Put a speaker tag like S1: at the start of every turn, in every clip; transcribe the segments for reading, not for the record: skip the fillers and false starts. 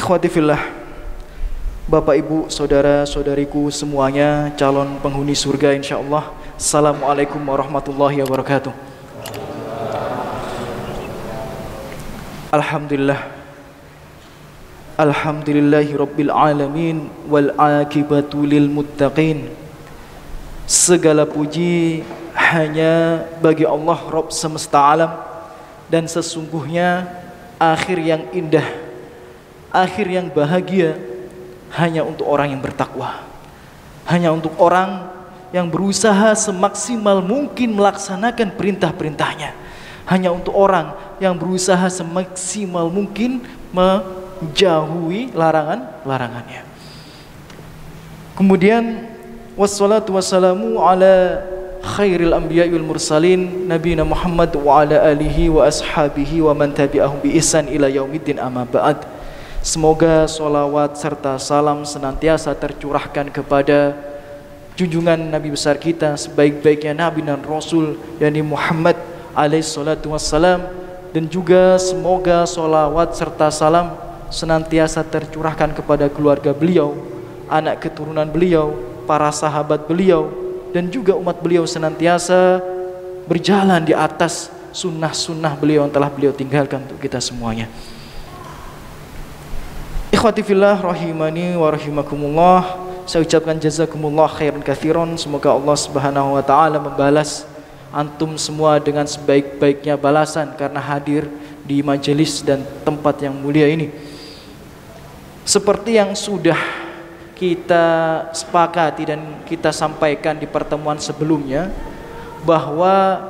S1: Ikhwati fillah, Bapak Ibu, saudara-saudariku semuanya, calon penghuni surga insyaallah. Assalamualaikum warahmatullahi wabarakatuh. Alhamdulillah, alhamdulillahi rabbil alamin, wal akibatu lil muttaqin. Segala puji hanya bagi Allah Rabb semesta alam, dan sesungguhnya akhir yang indah, akhir yang bahagia hanya untuk orang yang bertakwa, hanya untuk orang yang berusaha semaksimal mungkin melaksanakan perintah-perintahnya, hanya untuk orang yang berusaha semaksimal mungkin menjauhi larangan-larangannya. Kemudian wassalatu wassalamu ala khairil anbiya'i wal mursalin nabiyina Muhammad wa ala alihi wa ashabihi wa man tabi'ahum bi ihsan ila yaumiddin, amma ba'd. Semoga sholawat serta salam senantiasa tercurahkan kepada junjungan Nabi besar kita, sebaik-baiknya Nabi dan Rasul, yakni Muhammad alaihi salatu wassalam. Dan juga semoga sholawat serta salam senantiasa tercurahkan kepada keluarga beliau, anak keturunan beliau, para sahabat beliau, dan juga umat beliau senantiasa berjalan di atas sunnah-sunnah beliau yang telah beliau tinggalkan untuk kita semuanya. Ikhwati fillah rahimani wa rahimakumullah, saya ucapkan jazakumullah khairan katsiran. Semoga Allah Subhanahu wa taala membalas antum semua dengan sebaik-baiknya balasan karena hadir di majelis dan tempat yang mulia ini. Seperti yang sudah kita sepakati dan kita sampaikan di pertemuan sebelumnya, bahwa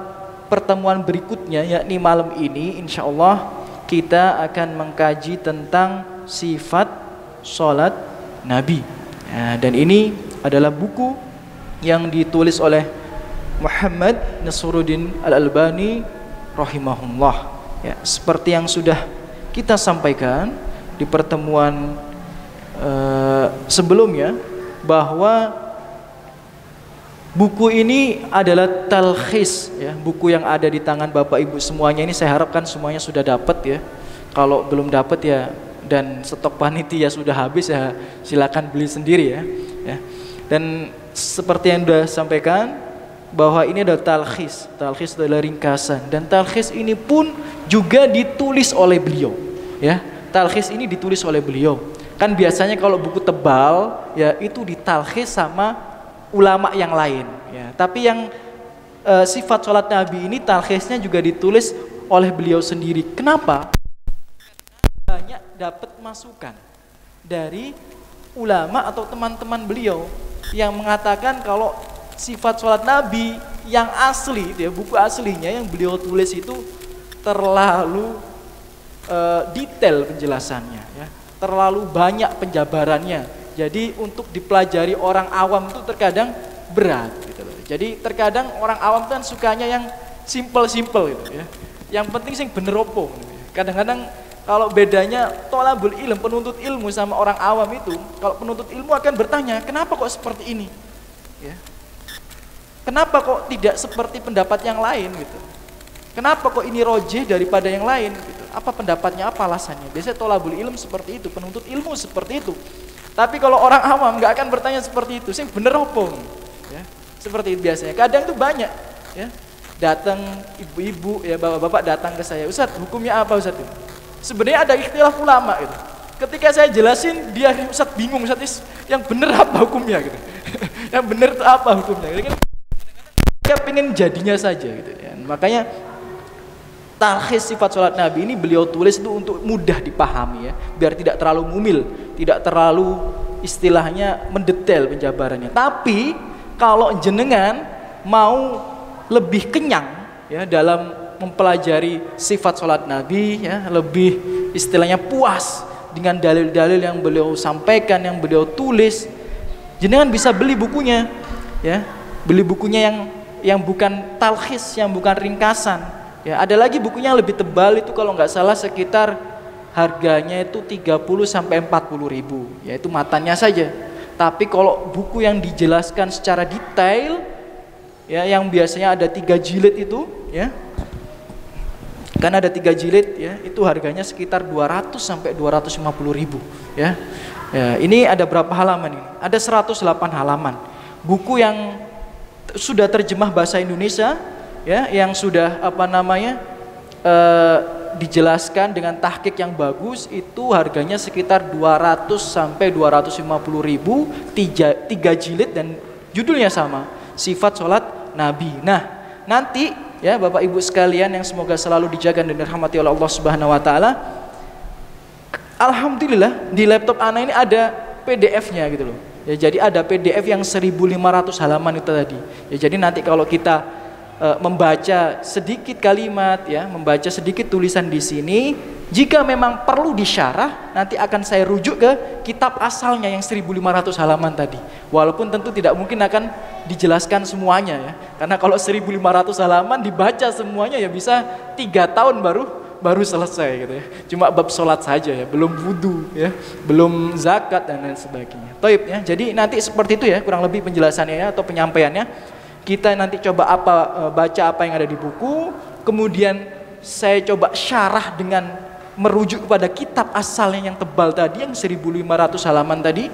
S1: pertemuan berikutnya yakni malam ini insyaallah kita akan mengkaji tentang sifat sholat Nabi. Dan ini adalah buku yang ditulis oleh Muhammad Nasruddin Al-Albani rahimahullah. Ya, seperti yang sudah kita sampaikan di pertemuan sebelumnya, bahwa buku ini adalah talkhis, ya, buku yang ada di tangan Bapak Ibu semuanya ini. Saya harapkan semuanya sudah dapat, ya. Kalau belum dapat, ya, dan stok panitia sudah habis, ya silakan beli sendiri, ya. Dan seperti yang sudah sampaikan, bahwa ini adalah talkhis. Talkhis adalah ringkasan, dan talkhis ini pun juga ditulis oleh beliau, ya. Talkhis ini ditulis oleh beliau. Kan biasanya kalau buku tebal, ya, itu ditalkhis sama ulama yang lain, ya. Tapi yang sifat sholat Nabi ini talkhisnya juga ditulis oleh beliau sendiri. Kenapa? Banyak dapat masukan dari ulama atau teman-teman beliau yang mengatakan kalau sifat sholat Nabi yang asli, ya, buku aslinya yang beliau tulis itu terlalu detail penjelasannya, ya, terlalu banyak penjabarannya. Jadi untuk dipelajari orang awam itu terkadang berat, gitu loh. Jadi terkadang orang awam kan sukanya yang simple-simple, gitu, ya. Yang penting sing bener opo. Kadang-kadang kalau bedanya thalabul ilm, penuntut ilmu, sama orang awam itu, kalau penuntut ilmu akan bertanya, kenapa kok seperti ini? Ya. Kenapa kok tidak seperti pendapat yang lain, gitu? Kenapa kok ini rojih daripada yang lain, gitu? Apa pendapatnya, apa alasannya? Biasanya thalabul ilm seperti itu, penuntut ilmu seperti itu. Tapi kalau orang awam nggak akan bertanya seperti itu, sih bener opong, ya, seperti itu biasanya. Kadang tuh banyak, ya, datang ibu-ibu, ya, bapak-bapak datang ke saya, Ustadz hukumnya apa Ustadz? Sebenarnya ada ikhtilaf ulama gitu. Ketika saya jelasin, dia Ustadz bingung, Ustadz yang bener apa hukumnya gitu. Yang bener itu apa hukumnya? Dia pengen jadinya saja gitu, ya. Makanya talkhis sifat sholat Nabi ini beliau tulis itu untuk mudah dipahami, ya, biar tidak terlalu mumil, tidak terlalu istilahnya mendetail penjabarannya. Tapi kalau jenengan mau lebih kenyang, ya, dalam mempelajari sifat sholat Nabi, ya, lebih istilahnya puas dengan dalil-dalil yang beliau sampaikan, yang beliau tulis, jenengan bisa beli bukunya, ya, beli bukunya yang bukan talkhis, yang bukan ringkasan. Ya, ada lagi bukunya yang lebih tebal itu kalau nggak salah sekitar harganya itu 30 sampai 40 ribu, yaitu matanya saja. Tapi kalau buku yang dijelaskan secara detail, ya, yang biasanya ada 3 jilid itu, ya, Kan ada 3 jilid ya, itu harganya sekitar 200 sampai 250 ribu ya. Ya, ini ada berapa halaman ini? Ada 108 halaman. Buku yang sudah terjemah bahasa Indonesia ya, yang sudah dijelaskan dengan tahqiq yang bagus, itu harganya sekitar 200 sampai 250 ribu, 3 jilid dan judulnya sama, Sifat Sholat Nabi. Nah, nanti ya Bapak Ibu sekalian yang semoga selalu dijaga dan dirahmati oleh Allah Subhanahu wa taala, alhamdulillah di laptop ana ini ada PDF-nya gitu loh. Ya, jadi ada PDF yang 1.500 halaman itu tadi. Ya, jadi nanti kalau kita membaca sedikit kalimat ya, membaca sedikit tulisan di sini, jika memang perlu disyarah, nanti akan saya rujuk ke kitab asalnya yang 1.500 halaman tadi. Walaupun tentu tidak mungkin akan dijelaskan semuanya ya. Karena kalau 1.500 halaman dibaca semuanya ya bisa 3 tahun baru selesai gitu ya. Cuma bab sholat saja ya, belum wudu ya, belum zakat dan lain sebagainya. Taib ya. Jadi nanti seperti itu ya kurang lebih penjelasannya ya, atau penyampaiannya. Kita nanti coba baca apa yang ada di buku, kemudian saya coba syarah dengan merujuk kepada kitab asalnya yang tebal tadi, yang 1.500 halaman tadi.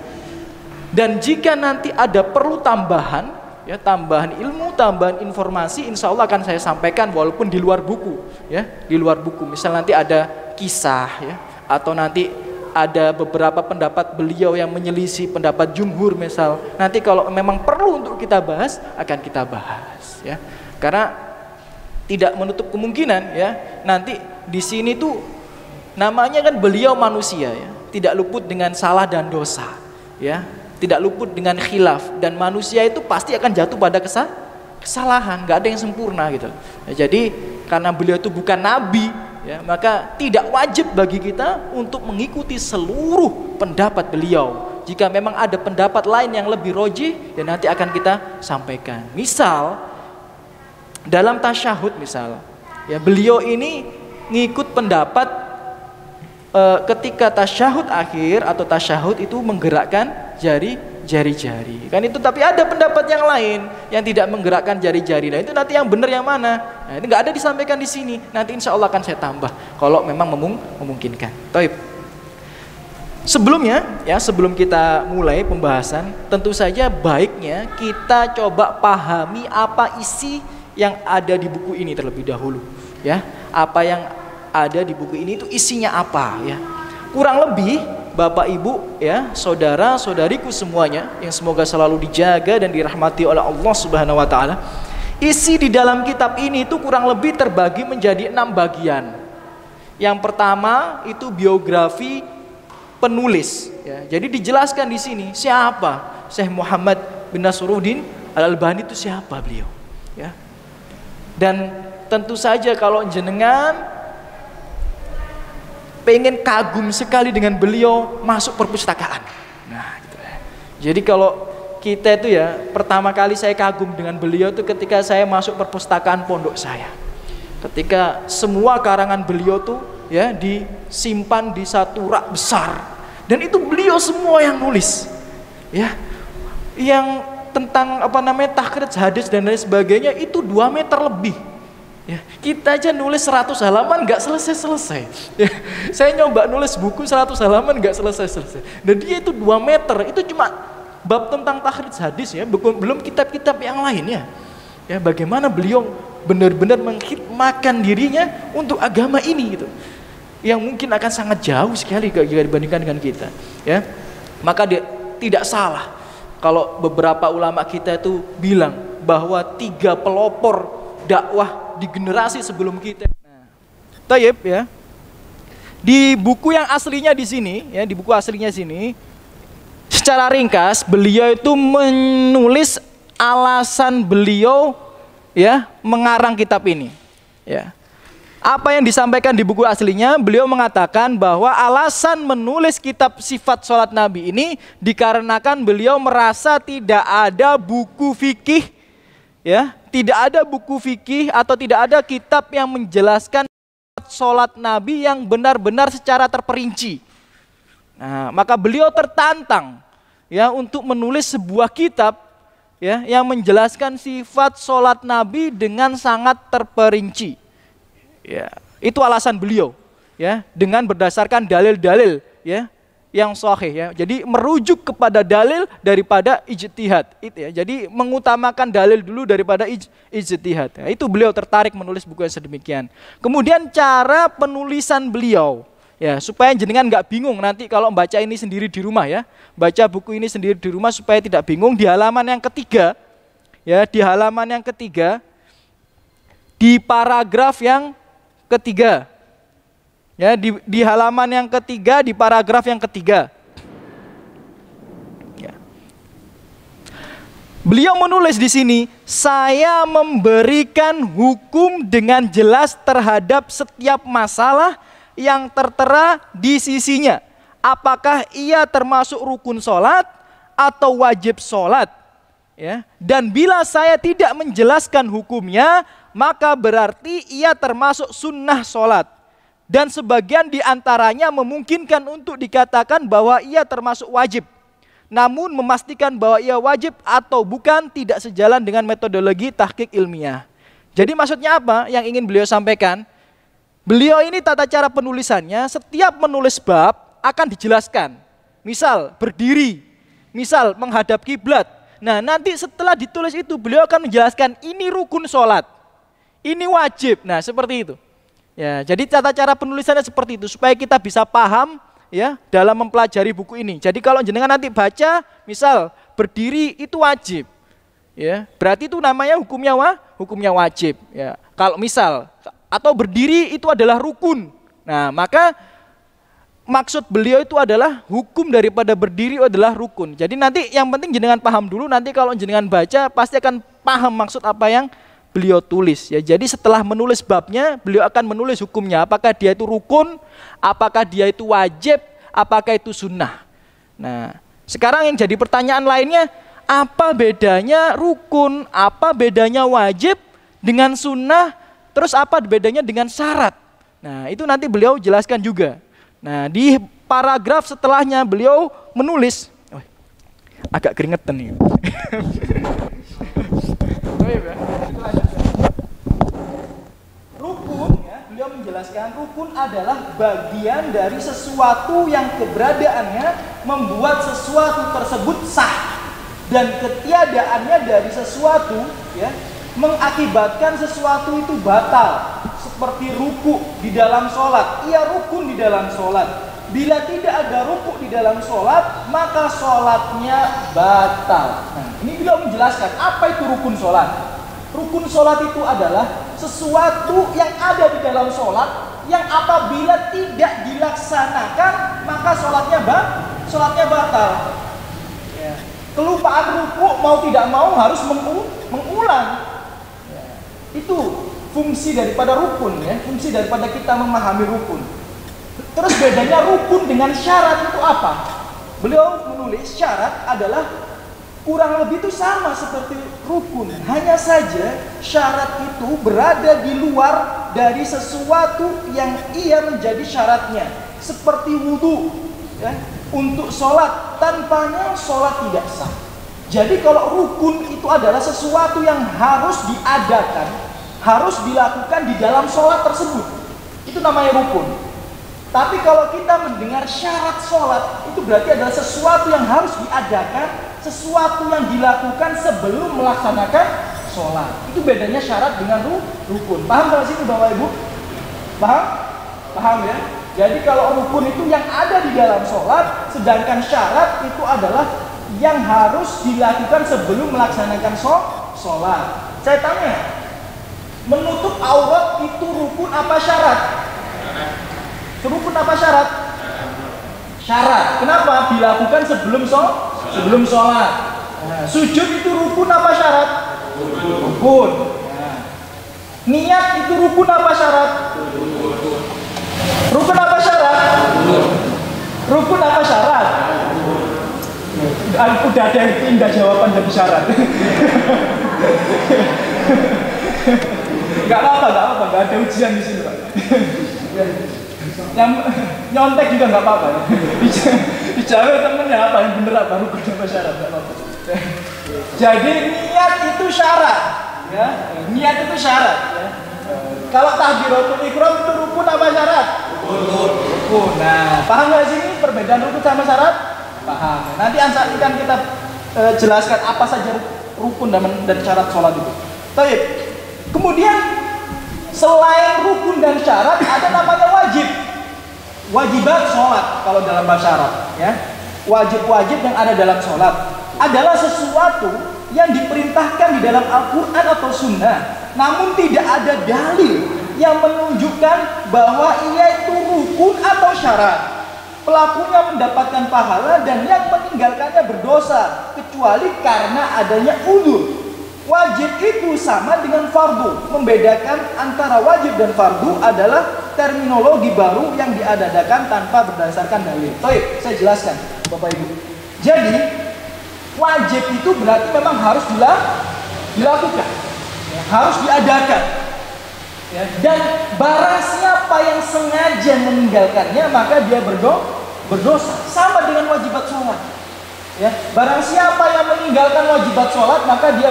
S1: Dan jika nanti ada perlu tambahan, ya tambahan ilmu, tambahan informasi, insya Allah akan saya sampaikan walaupun di luar buku, ya di luar buku. Misal nanti ada kisah, ya, atau nanti ada beberapa pendapat beliau yang menyelisih pendapat jumhur misal. Nanti kalau memang perlu untuk kita bahas, akan kita bahas, ya. Karena tidak menutup kemungkinan, ya, nanti di sini tuh namanya kan beliau manusia, ya, tidak luput dengan salah dan dosa, ya, tidak luput dengan khilaf, dan manusia itu pasti akan jatuh pada kesalahan, nggak ada yang sempurna gitu. Ya, jadi karena beliau itu bukan nabi, ya, maka tidak wajib bagi kita untuk mengikuti seluruh pendapat beliau. Jika memang ada pendapat lain yang lebih rojih, ya nanti akan kita sampaikan. Misal dalam tasyahud misal, ya beliau ini ngikut pendapat ketika tasyahud akhir atau tasyahud itu menggerakkan jari-jari. Kan itu, tapi ada pendapat yang lain yang tidak menggerakkan jari-jari. Nah, itu nanti yang benar yang mana? Nah, itu nggak ada disampaikan di sini. Nanti insya Allah akan saya tambah kalau memang memungkinkan. Taib. Sebelumnya, ya sebelum kita mulai pembahasan, tentu saja baiknya kita coba pahami apa isi yang ada di buku ini terlebih dahulu. Ya, apa yang ada di buku ini itu isinya apa? Ya, kurang lebih. Bapak Ibu ya, saudara-saudariku semuanya yang semoga selalu dijaga dan dirahmati oleh Allah Subhanahu wa taala. Isi di dalam kitab ini itu kurang lebih terbagi menjadi 6 bagian. Yang pertama itu biografi penulis ya. Jadi dijelaskan di sini siapa Syekh Muhammad bin Nasruddin Al-Albani itu, siapa beliau ya. Dan tentu saja kalau jenengan pengen kagum sekali dengan beliau, masuk perpustakaan. Nah, gitu ya. Jadi kalau kita itu ya, pertama kali saya kagum dengan beliau itu ketika saya masuk perpustakaan pondok saya. Ketika semua karangan beliau tuh ya disimpan di satu rak besar, dan itu beliau semua yang nulis. Ya. Yang tentang takhrij hadis dan lain sebagainya itu 2 meter lebih. Ya, kita aja nulis 100 halaman nggak selesai-selesai. Ya, saya nyoba nulis buku 100 halaman nggak selesai-selesai. Dan dia itu 2 meter, itu cuma bab tentang takhrij hadis ya, belum kitab-kitab yang lainnya. Ya, bagaimana beliau benar-benar mengkhidmatkan dirinya untuk agama ini gitu. Yang mungkin akan sangat jauh sekali jika dibandingkan dengan kita. Ya, maka dia tidak salah kalau beberapa ulama kita itu bilang bahwa 3 pelopor dakwah di generasi sebelum kita. Nah, tayyib ya. Di buku yang aslinya di sini, ya di buku aslinya sini, secara ringkas beliau itu menulis alasan beliau ya mengarang kitab ini. Ya. Apa yang disampaikan di buku aslinya, beliau mengatakan bahwa alasan menulis kitab sifat sholat Nabi ini dikarenakan beliau merasa tidak ada buku fikih, ya. Tidak ada buku fikih atau tidak ada kitab yang menjelaskan sholat Nabi yang benar-benar secara terperinci. Nah, maka beliau tertantang ya untuk menulis sebuah kitab ya yang menjelaskan sifat sholat Nabi dengan sangat terperinci. Ya, Itu alasan beliau, ya, dengan berdasarkan dalil-dalil, ya, yang sahih, ya. Jadi merujuk kepada dalil daripada ijtihad, itu ya. Jadi mengutamakan dalil dulu daripada ijtihad. Ya. Itu beliau tertarik menulis buku yang sedemikian. Kemudian cara penulisan beliau, ya, supaya jenengan nggak bingung nanti kalau baca ini sendiri di rumah, ya. Baca buku ini sendiri di rumah supaya tidak bingung. Di halaman yang ketiga, ya, di halaman yang ketiga, di paragraf yang ketiga, ya, di halaman yang ketiga, di paragraf yang ketiga, ya. Beliau menulis di sini, saya memberikan hukum dengan jelas terhadap setiap masalah yang tertera di sisinya. Apakah ia termasuk rukun sholat atau wajib sholat, ya. Dan bila saya tidak menjelaskan hukumnya, maka berarti ia termasuk sunnah sholat. Dan sebagian diantaranya memungkinkan untuk dikatakan bahwa ia termasuk wajib. Namun memastikan bahwa ia wajib atau bukan tidak sejalan dengan metodologi tahqiq ilmiah. Jadi maksudnya apa yang ingin beliau sampaikan? Beliau ini tata cara penulisannya, setiap menulis bab akan dijelaskan. Misal berdiri, misal menghadap kiblat. Nah, nanti setelah ditulis itu beliau akan menjelaskan ini rukun sholat, ini wajib. Nah, seperti itu. Ya, jadi tata cara penulisannya seperti itu supaya kita bisa paham, ya, dalam mempelajari buku ini. Jadi kalau jenengan nanti baca, misal berdiri itu wajib, ya, berarti itu namanya hukumnya wajib. Ya, kalau misal atau berdiri itu adalah rukun. Nah, maka maksud beliau itu adalah hukum daripada berdiri adalah rukun. Jadi nanti yang penting jenengan paham dulu. Nanti kalau jenengan baca pasti akan paham maksud apa yang beliau tulis, ya. Jadi setelah menulis babnya, beliau akan menulis hukumnya. Apakah dia itu rukun, apakah dia itu wajib, apakah itu sunnah. Nah, sekarang yang jadi pertanyaan lainnya, apa bedanya rukun, apa bedanya wajib dengan sunnah, terus apa bedanya dengan syarat? Nah, itu nanti beliau jelaskan juga. Nah, di paragraf setelahnya beliau menulis, agak keringetan nih. Rukun, ya, beliau menjelaskan rukun adalah bagian dari sesuatu yang keberadaannya membuat sesuatu tersebut sah, dan ketiadaannya dari sesuatu, ya, mengakibatkan sesuatu itu batal. Seperti ruku di dalam sholat, ia rukun di dalam sholat. Bila tidak ada ruku di dalam sholat, maka sholatnya batal. Nah, ini beliau menjelaskan apa itu rukun sholat. Rukun sholat itu adalah sesuatu yang ada di dalam sholat, yang apabila tidak dilaksanakan, maka sholatnya batal. Ya. Kelupaan ruku mau tidak mau harus mengulang. Ya. Itu fungsi daripada rukun, ya, fungsi daripada kita memahami rukun. Terus bedanya rukun dengan syarat itu apa? Beliau menulis syarat adalah kurang lebih itu sama seperti rukun. Hanya saja syarat itu berada di luar dari sesuatu yang ia menjadi syaratnya. Seperti wudhu, ya, untuk sholat, tanpanya sholat tidak sah. Jadi kalau rukun itu adalah sesuatu yang harus diadakan, harus dilakukan di dalam sholat tersebut. Itu namanya rukun. Tapi kalau kita mendengar syarat sholat, itu berarti adalah sesuatu yang harus diadakan, sesuatu yang dilakukan sebelum melaksanakan sholat. Itu bedanya syarat dengan rukun. Paham kalau situ Bapak Ibu? Paham? Paham, ya? Jadi kalau rukun itu yang ada di dalam sholat, sedangkan syarat itu adalah yang harus dilakukan sebelum melaksanakan sholat. Saya tanya, menutup aurat itu rukun apa syarat? Rukun apa syarat? Syarat. Kenapa? Dilakukan sebelum sholat. Nah, sujud itu rukun apa syarat? Rukun. Nah, niat itu rukun apa syarat? Rukun apa syarat? Rukun apa syarat? Udah ada yang pindah jawaban dari syarat. Gak apa-apa, gak ada ujian di sini, Pak. Yang nyontek juga nggak apa-apa, ya. Dijawab temennya apa yang bener apa rukun apa syarat, nggak apa-apa. Jadi niat itu syarat, ya. Niat itu syarat, ya.
S2: Kalau takbiratul ihram itu rukun apa syarat? Rukun. Nah, paham nggak sih ini perbedaan rukun sama syarat? Paham. Nanti akan kita jelaskan apa saja rukun dan syarat sholat itu. Baik. Kemudian selain rukun dan syarat ada namanya wajib. Wajibat sholat kalau dalam bahasa Arab, ya. Wajib-wajib yang ada dalam sholat adalah sesuatu yang diperintahkan di dalam Al-Quran atau Sunnah, namun tidak ada dalil yang menunjukkan bahwa ia itu rukun atau syarat. Pelakunya mendapatkan pahala dan yang meninggalkannya berdosa, kecuali karena adanya uzur. Wajib itu sama dengan fardu. Membedakan antara wajib dan fardu adalah terminologi baru yang diadakan tanpa berdasarkan dalil. Baik, saya jelaskan, Bapak Ibu. Jadi, wajib itu berarti memang harus dilakukan, ya, harus diadakan. Ya, dan barang siapa yang sengaja meninggalkannya maka dia berdosa, sama dengan wajibat sholat. Ya, barang siapa yang meninggalkan wajibat sholat maka dia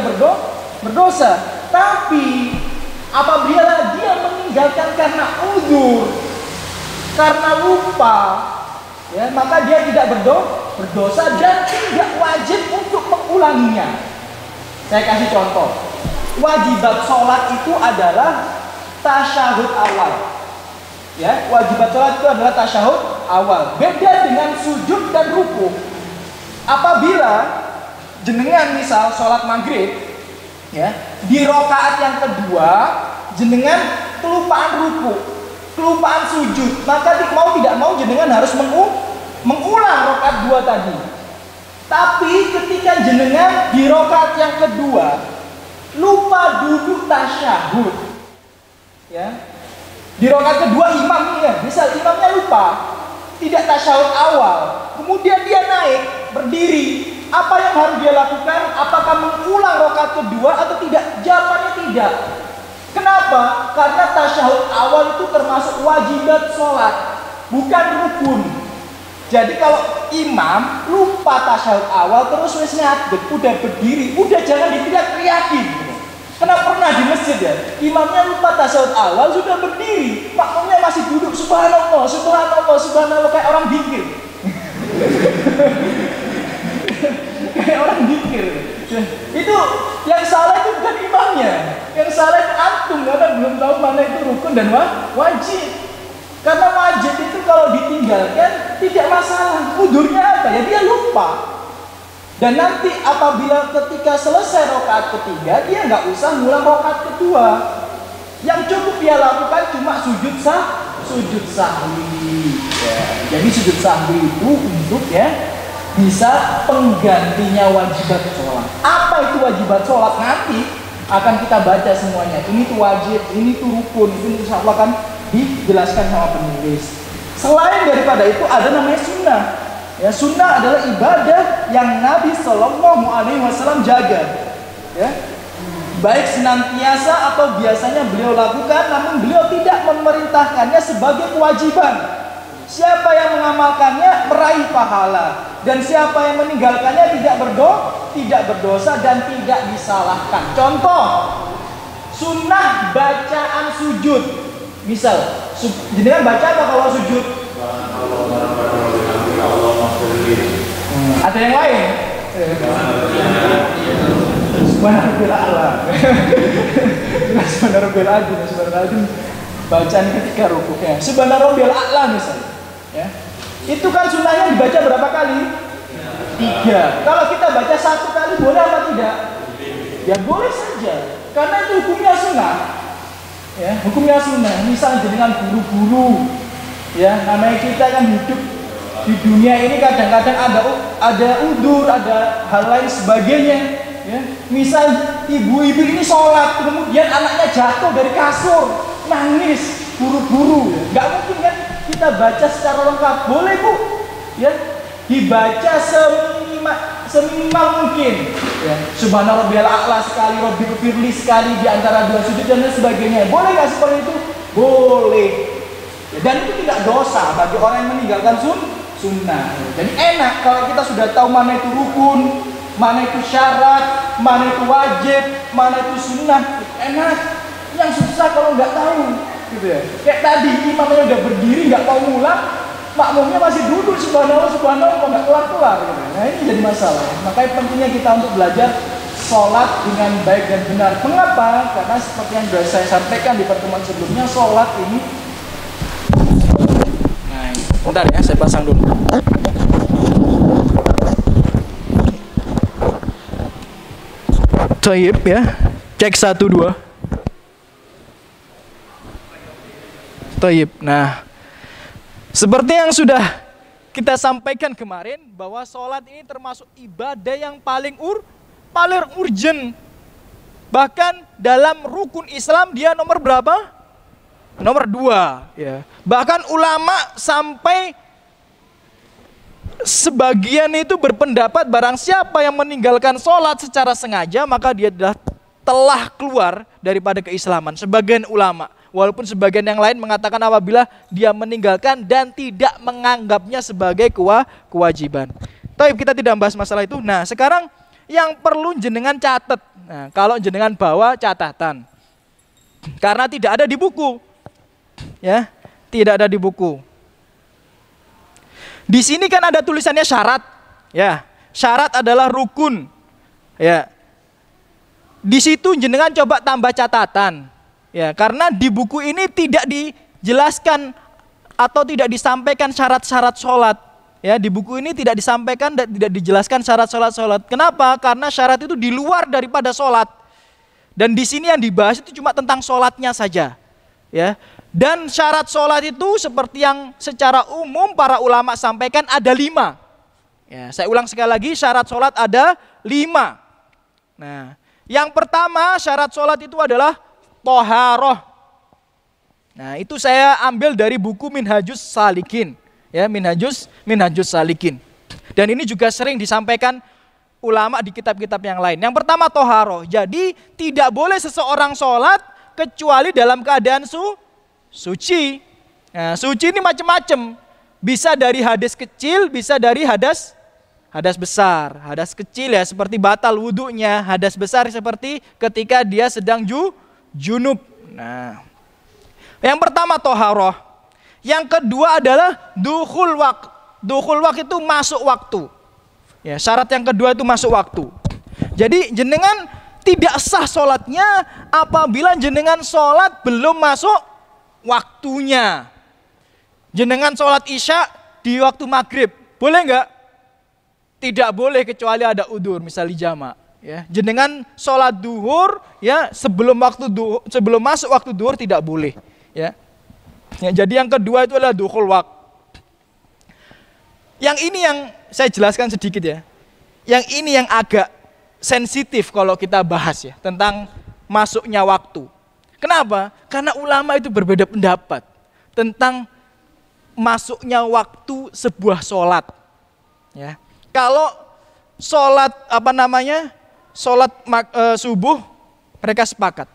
S2: berdosa. Tapi apabila dia meninggalkan karena uzur, karena lupa, ya, maka dia tidak berdosa dan tidak wajib untuk mengulanginya. Saya kasih contoh. Wajibat sholat itu adalah tasyahud awal. Ya, wajibat sholat itu adalah tasyahud awal. Beda dengan sujud dan ruku. Apabila jenengan misal sholat maghrib, ya, di rakaat yang kedua jenengan kelupaan ruku, kelupaan sujud, maka mau tidak mau jenengan harus mengulang rakaat 2 tadi. Tapi ketika jenengan di rakaat yang kedua lupa duduk tasyahud, ya, di rakaat kedua imamnya, misal imamnya lupa tidak tasyahud awal, kemudian dia naik berdiri, apa yang harus dia lakukan? Apakah mengulang rakaat kedua atau tidak? Jawabannya tidak. Kenapa? Karena tasyahud awal itu termasuk wajibat sholat, bukan rukun. Jadi kalau imam lupa tasyahud awal terus wis ngadeg, udah berdiri, udah jangan diteriak-teriakin. Karena pernah di masjid ya, imamnya lupa tasyahud awal sudah berdiri, makmumnya masih duduk, subhanallah, subhanallah, subhanallah, kayak orang zikir. Kayak orang zikir. Itu yang salah itu bukan imamnya, yang salah itu antum karena belum tahu mana itu rukun dan wajib. Karena wajib itu kalau ditinggalkan tidak masalah. Udurnya apa ya? Dia lupa. Dan nanti apabila ketika selesai rakaat ketiga, dia nggak usah ngulang rakaat kedua. Yang cukup dia lakukan cuma sujud sahwi. Ya, jadi sujud sahwi itu untuk ya bisa penggantinya wajibat sholat. Apa itu wajibat sholat? Nanti akan kita baca semuanya. Ini tuh wajib, ini tuh rukun. Itu insya Allah akan dijelaskan sama penulis. Selain daripada itu ada namanya sunnah. Ya, sunnah adalah ibadah yang Nabi Shallallahu Alaihi Wasallam jaga. Ya, baik senantiasa atau biasanya beliau lakukan, namun beliau tidak memerintahkannya sebagai kewajiban. Siapa yang mengamalkannya meraih pahala, dan siapa yang meninggalkannya tidak berdosa dan tidak disalahkan. Contoh, sunnah bacaan sujud. Misal, jenengan baca apa kalau sujud? Ada yang lain? Subhanallah. Bacaan ketika rukuknya. Subhanallah a'la misalnya. Ya. Itu kan sunnahnya dibaca berapa kali? 3. Kalau kita baca 1 kali boleh apa tidak? Ya boleh saja. Karena itu hukumnya sunnah. Ya, hukumnya sunnah. Misal dengan guru-guru, ya, namanya kita kan hidup di dunia ini kadang-kadang ada udur, ada hal lain sebagainya. Ya. Misal ibu-ibu ini sholat, kemudian anaknya jatuh dari kasur, nangis, buru-buru. Nggak mungkin kan kita baca secara lengkap. Boleh bu, ya, dibaca seminimal mungkin. Ya. Subhanarabbiyal a'la sekali, Rabbil firli sekali di antara 2 sujud dan sebagainya. Boleh nggak seperti itu? Boleh. Ya, dan itu tidak dosa bagi orang yang meninggalkan sunnah. Jadi enak kalau kita sudah tahu mana itu rukun, mana itu syarat, mana itu wajib, mana itu sunnah. Enak. Yang susah kalau nggak tahu, gitu ya. Kayak tadi imamnya udah berdiri nggak mau ngulang, makmumnya masih duduk subhanallah kok nggak kelar gitu. Nah ini jadi masalah. Makanya pentingnya kita untuk belajar sholat dengan baik dan benar. Mengapa? Karena seperti yang sudah saya sampaikan di pertemuan sebelumnya, sholat ini.
S1: Nah ini, bentar ya, saya pasang dulu. Taib ya, cek 1 2. Taib. Nah, seperti yang sudah kita sampaikan kemarin bahwa sholat ini termasuk ibadah yang paling urgent. Bahkan dalam rukun Islam dia nomor berapa? Nomor 2. Ya. Bahkan ulama sampai sebagian itu berpendapat barang siapa yang meninggalkan sholat secara sengaja maka dia telah keluar daripada keislaman. Sebagian ulama, walaupun sebagian yang lain mengatakan apabila dia meninggalkan dan tidak menganggapnya sebagai kewajiban. Tapi kita tidak membahas masalah itu. Nah sekarang yang perlu jenengan catat. Nah, kalau jenengan bawa catatan, karena tidak ada di buku, ya, tidak ada di buku. Di sini kan ada tulisannya syarat, ya. Syarat adalah rukun, ya. Di situ jenengan coba tambah catatan, ya. Karena di buku ini tidak dijelaskan atau tidak disampaikan syarat-syarat sholat, ya. Di buku ini tidak disampaikan dan tidak dijelaskan syarat-syarat sholat. Kenapa? Karena syarat itu di luar daripada sholat. Dan di sini yang dibahas itu cuma tentang sholatnya saja, ya. Dan syarat sholat itu seperti yang secara umum para ulama sampaikan ada 5. Ya, saya ulang sekali lagi, syarat sholat ada 5. Nah, yang pertama syarat sholat itu adalah toharoh. Nah, itu saya ambil dari buku Minhajus Salikin, ya, Minhajus Salikin. Dan ini juga sering disampaikan ulama di kitab-kitab yang lain. Yang pertama toharoh. Jadi tidak boleh seseorang sholat kecuali dalam keadaan suci. Nah, suci ini macam-macam. Bisa dari hadas kecil, bisa dari hadas besar. Hadas kecil ya seperti batal wudhunya. Hadas besar seperti ketika dia sedang junub. Nah, yang pertama toharoh. Yang kedua adalah dukhul waqt. Dukhul waqt itu masuk waktu. Ya, syarat yang kedua itu masuk waktu. Jadi jenengan tidak sah sholatnya apabila jenengan sholat belum masuk waktunya. Jenengan sholat isya di waktu maghrib, boleh nggak? Tidak boleh kecuali ada udzur, misalnya jamak. Ya, jenengan sholat duhur, ya sebelum masuk waktu duhur tidak boleh. Ya. Ya, jadi yang kedua itu adalah dukhul waqt. Yang ini yang saya jelaskan sedikit ya. Yang ini yang agak sensitif kalau kita bahas ya tentang masuknya waktu. Kenapa? Karena ulama itu berbeda pendapat tentang masuknya waktu sebuah sholat. Ya. Kalau sholat sholat subuh mereka sepakat.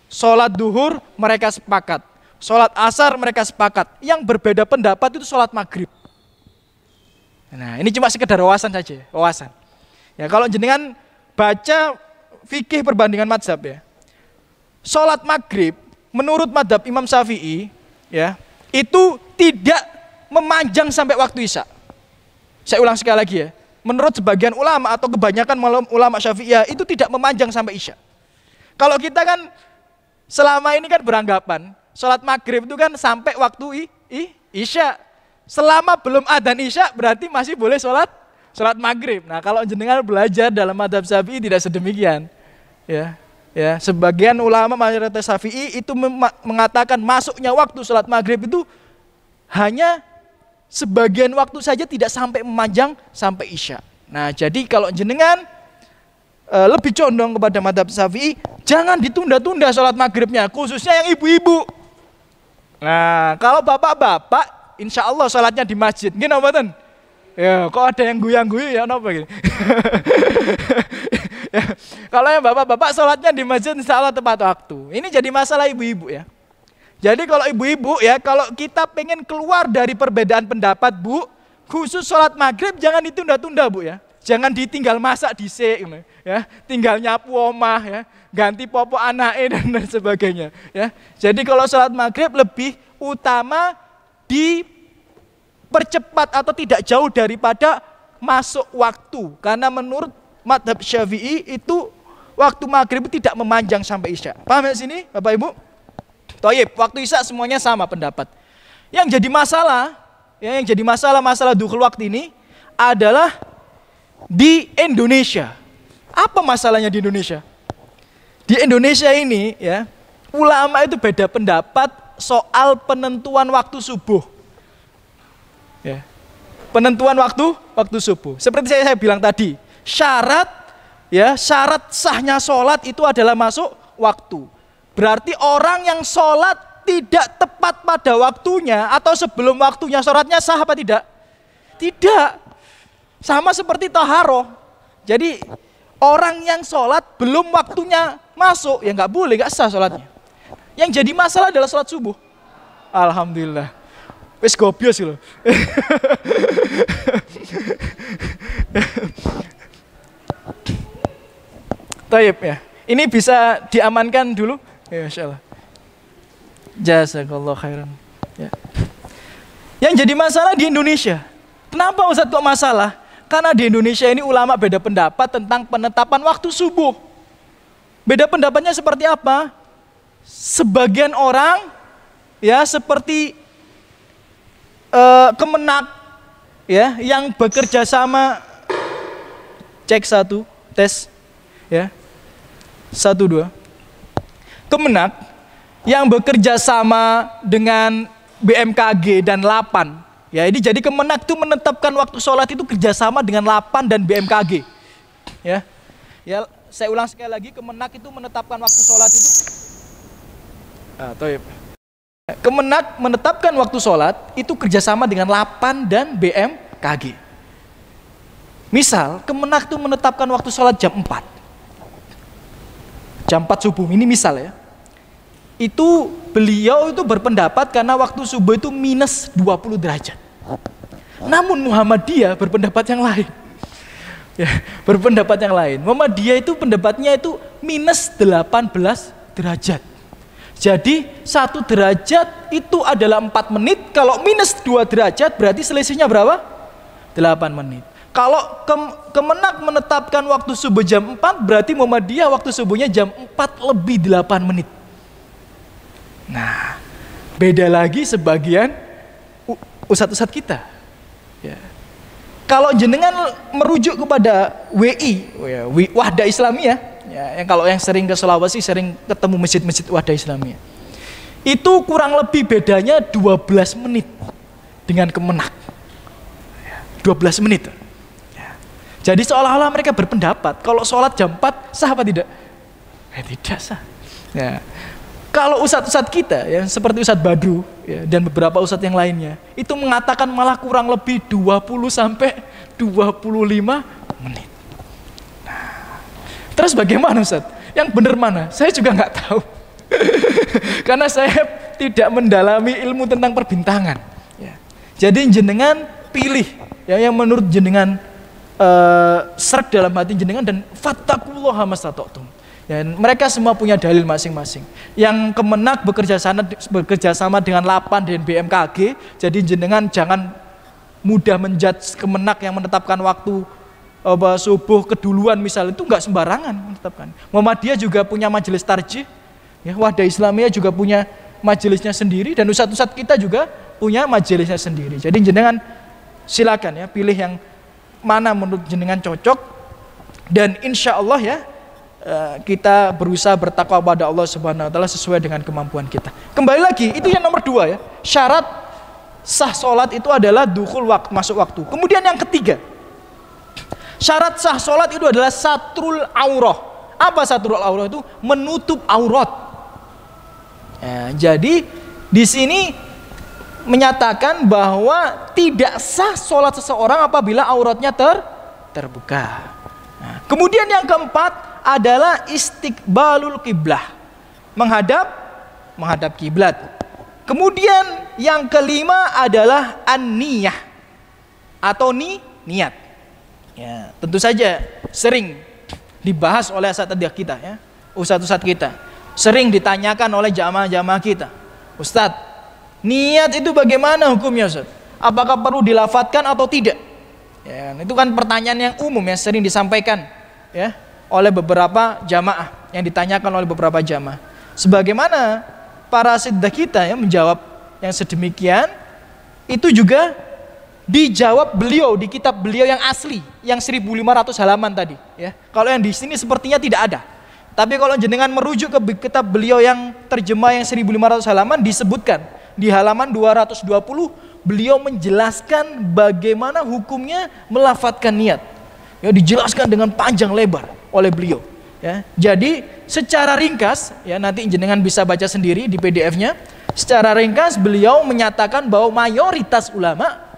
S1: Sholat duhur mereka sepakat. Sholat asar mereka sepakat. Yang berbeda pendapat itu sholat maghrib. Nah ini cuma sekedar wawasan saja. Wawasan. Ya, kalau jenengan baca fikih perbandingan mazhab ya. Sholat maghrib menurut mazhab Imam Syafi'i ya, itu tidak memanjang sampai waktu isya. Saya ulang sekali lagi ya. Menurut sebagian ulama atau kebanyakan ulama Syafi'iyah itu tidak memanjang sampai isya. Kalau kita kan selama ini kan beranggapan sholat maghrib itu kan sampai waktu isya. Selama belum adzan isya berarti masih boleh sholat maghrib. Nah kalau jenengan belajar dalam mazhab Syafi'i tidak sedemikian. Ya, sebagian ulama mayoritas Syafi'i itu mengatakan masuknya waktu sholat maghrib itu hanya sebagian waktu saja, tidak sampai memanjang sampai isya. Nah jadi kalau jenengan lebih condong kepada mazhab Syafi'i, jangan ditunda-tunda sholat maghribnya, khususnya yang ibu-ibu. Nah kalau bapak-bapak insya Allah sholatnya di masjid, gini apa? Ya, kok ada yang guyang-guyu ya apa gitu. Ya, kalau yang bapak-bapak sholatnya di masjid insya Allah tepat waktu. Ini jadi masalah ibu-ibu ya. Jadi kalau ibu-ibu ya, kalau kita pengen keluar dari perbedaan pendapat Bu, khusus sholat maghrib jangan ditunda-tunda Bu ya.
S2: Jangan ditinggal masak dhisik ya, tinggal nyapu omah ya, ganti popok anake dan lain sebagainya ya. Jadi kalau sholat maghrib lebih utama dipercepat atau tidak jauh daripada masuk waktu. Karena menurut madhab Syafi'i itu waktu maghrib tidak memanjang sampai isya. Paham ya sini Bapak Ibu? Thayyib, waktu isya semuanya sama pendapat. Yang jadi masalah, ya, yang jadi masalah dukhul waktu ini adalah di Indonesia. Apa masalahnya di Indonesia? Di Indonesia ini ya, ulama itu beda pendapat soal penentuan waktu subuh. Ya. Penentuan waktu subuh. Seperti saya bilang tadi, syarat sahnya sholat itu adalah masuk waktu. Berarti orang yang sholat tidak tepat pada waktunya atau sebelum waktunya sholatnya sah apa tidak? Tidak. Sama seperti taharoh. Jadi orang yang sholat belum waktunya masuk, ya nggak boleh, nggak sah sholatnya. Yang jadi masalah adalah sholat subuh. Alhamdulillah. Wis gobios loh. Taib ya. Ini bisa diamankan dulu. Ya, insyaallah. Jazakallah khairan. Ya. Yang jadi masalah di Indonesia. Kenapa Ustaz kok masalah? Karena di Indonesia ini ulama beda pendapat tentang penetapan waktu subuh. Beda pendapatnya seperti apa? Sebagian orang ya seperti Kemenak ya yang bekerja sama, cek 1 tes ya 1 2. Kemenak yang bekerja sama dengan BMKG dan 8. Ya, ini jadi Kemenak itu menetapkan waktu sholat itu kerjasama dengan 8 dan BMKG. Ya, saya ulang sekali lagi, Kemenak itu menetapkan waktu sholat itu. Kemenak menetapkan waktu sholat itu kerjasama dengan 8 dan BMKG. Misal, Kemenak itu menetapkan waktu sholat jam 4. Jam 4 subuh, ini misal ya. Itu beliau itu berpendapat karena waktu subuh itu minus 20 derajat. Namun Muhammadiyah berpendapat yang lain. Ya, berpendapat yang lain. Muhammadiyah itu pendapatnya itu minus 18 derajat. Jadi 1 derajat itu adalah 4 menit. Kalau minus 2 derajat berarti selisihnya berapa? 8 menit. Kalau Kemenak menetapkan waktu subuh jam 4 berarti Muhammadiyah waktu subuhnya jam 4 lebih 8 menit. Nah, beda lagi sebagian ustadz-ustadz kita. Ya. Kalau jenengan merujuk kepada WI, Wahda Islamiyah, ya, yang kalau yang sering ke Sulawesi sering ketemu masjid-masjid Wahda Islamiyah, itu kurang lebih bedanya 12 menit dengan Kemenak. 12 menit. Ya. Jadi seolah-olah mereka berpendapat kalau sholat jam 4 sah apa tidak? Tidak sah. Ya. Kalau ustadz-ustadz kita ya seperti Ustadz Badru ya, dan beberapa ustadz yang lainnya itu mengatakan malah kurang lebih 20 sampai 25 menit. Nah, terus bagaimana Ustadz? Yang benar mana? Saya juga nggak tahu. Karena saya tidak mendalami ilmu tentang perbintangan. Ya. Jadi jenengan pilih ya, yang menurut jenengan seret dalam hati jenengan dan fattaqullaha mastata'tum. Ya, mereka semua punya dalil masing-masing. Yang Kemenak bekerja sama dengan 8 dan BMKG. Jadi jenengan jangan mudah menjudge Kemenak yang menetapkan waktu subuh keduluan misalnya, itu nggak sembarangan menetapkan. Muhammadiyah juga punya majelis tarjih. Ya, Wahda Islamiyah juga punya majelisnya sendiri dan ustadz-ustadz kita juga punya majelisnya sendiri. Jadi jenengan silakan ya pilih yang mana menurut jenengan cocok dan insya Allah ya kita berusaha bertakwa pada Allah Subhanahu wa taala sesuai dengan kemampuan kita. Kembali lagi, itu yang nomor 2 ya. Syarat sah sholat itu adalah dukhul waktu, masuk waktu. Kemudian yang ketiga, syarat sah sholat itu adalah satrul aurah. Apa satrul aurah itu? Menutup aurat. Ya, jadi di sini menyatakan bahwa tidak sah sholat seseorang apabila auratnya terbuka. Nah, kemudian yang keempat adalah istiqbalul kiblah, menghadap kiblat. Kemudian yang kelima adalah an-niyah atau niat. Ya, tentu saja sering dibahas oleh asatidz kita, ya, ustadz-ustadz kita. Sering ditanyakan oleh jamaah-jamaah kita, Ustadz, niat itu bagaimana hukumnya, Ustadz? Apakah perlu dilafatkan atau tidak? Ya, itu kan pertanyaan yang umum yang sering disampaikan, ya, oleh beberapa jamaah, yang ditanyakan oleh beberapa jamaah. Sebagaimana para asatidz kita yang menjawab yang sedemikian, itu juga dijawab beliau di kitab beliau yang asli, yang 1500 halaman tadi, ya. Kalau yang di sini sepertinya tidak ada. Tapi kalau jenengan merujuk ke kitab beliau yang terjemah yang 1500 halaman, disebutkan di halaman 220 beliau menjelaskan bagaimana hukumnya melafatkan niat. Ya, dijelaskan dengan panjang lebar oleh beliau, ya. Jadi secara ringkas, ya, nanti jenengan bisa baca sendiri di PDF-nya. Secara ringkas beliau menyatakan bahwa mayoritas ulama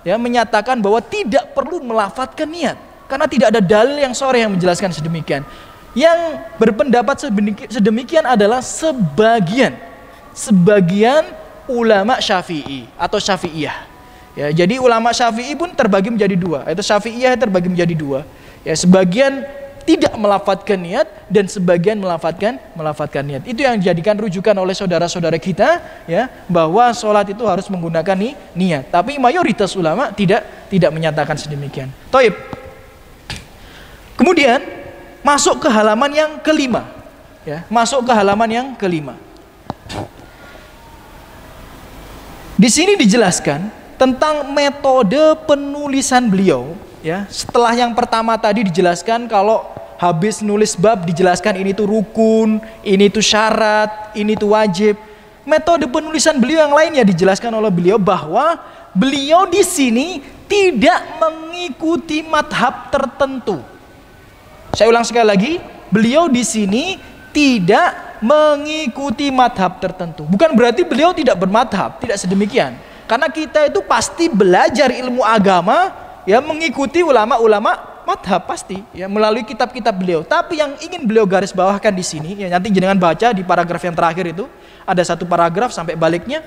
S2: ya menyatakan bahwa tidak perlu melafatkan niat karena tidak ada dalil yang sharih yang menjelaskan sedemikian. Yang berpendapat sedemikian adalah sebagian ulama Syafi'i atau Syafi'iyah. Ya, jadi ulama Syafi'i pun terbagi menjadi dua. Itu Syafi'iyah terbagi menjadi dua. Ya, sebagian tidak melafatkan niat dan sebagian melafatkan niat. Itu yang dijadikan rujukan oleh saudara-saudara kita, ya, bahwa sholat itu harus menggunakan niat. Tapi mayoritas ulama tidak menyatakan sedemikian. Taib. Kemudian masuk ke halaman yang kelima, ya, masuk ke halaman yang kelima. Di sini dijelaskan tentang metode penulisan beliau. Ya, setelah yang pertama tadi dijelaskan kalau habis nulis bab dijelaskan ini tuh rukun, ini tuh syarat, ini tuh wajib. Metode penulisan beliau yang lainnya dijelaskan oleh beliau bahwa beliau di sini tidak mengikuti madhab tertentu. Saya ulang sekali lagi, beliau di sini tidak mengikuti madhab tertentu. Bukan berarti beliau tidak bermadhab, tidak sedemikian. Karena kita itu pasti belajar ilmu agama, ya, mengikuti ulama-ulama madhab pasti, ya, melalui kitab-kitab beliau. Tapi yang ingin beliau garis bawahkan di sini, ya, nanti jangan baca di paragraf yang terakhir itu ada satu paragraf sampai baliknya.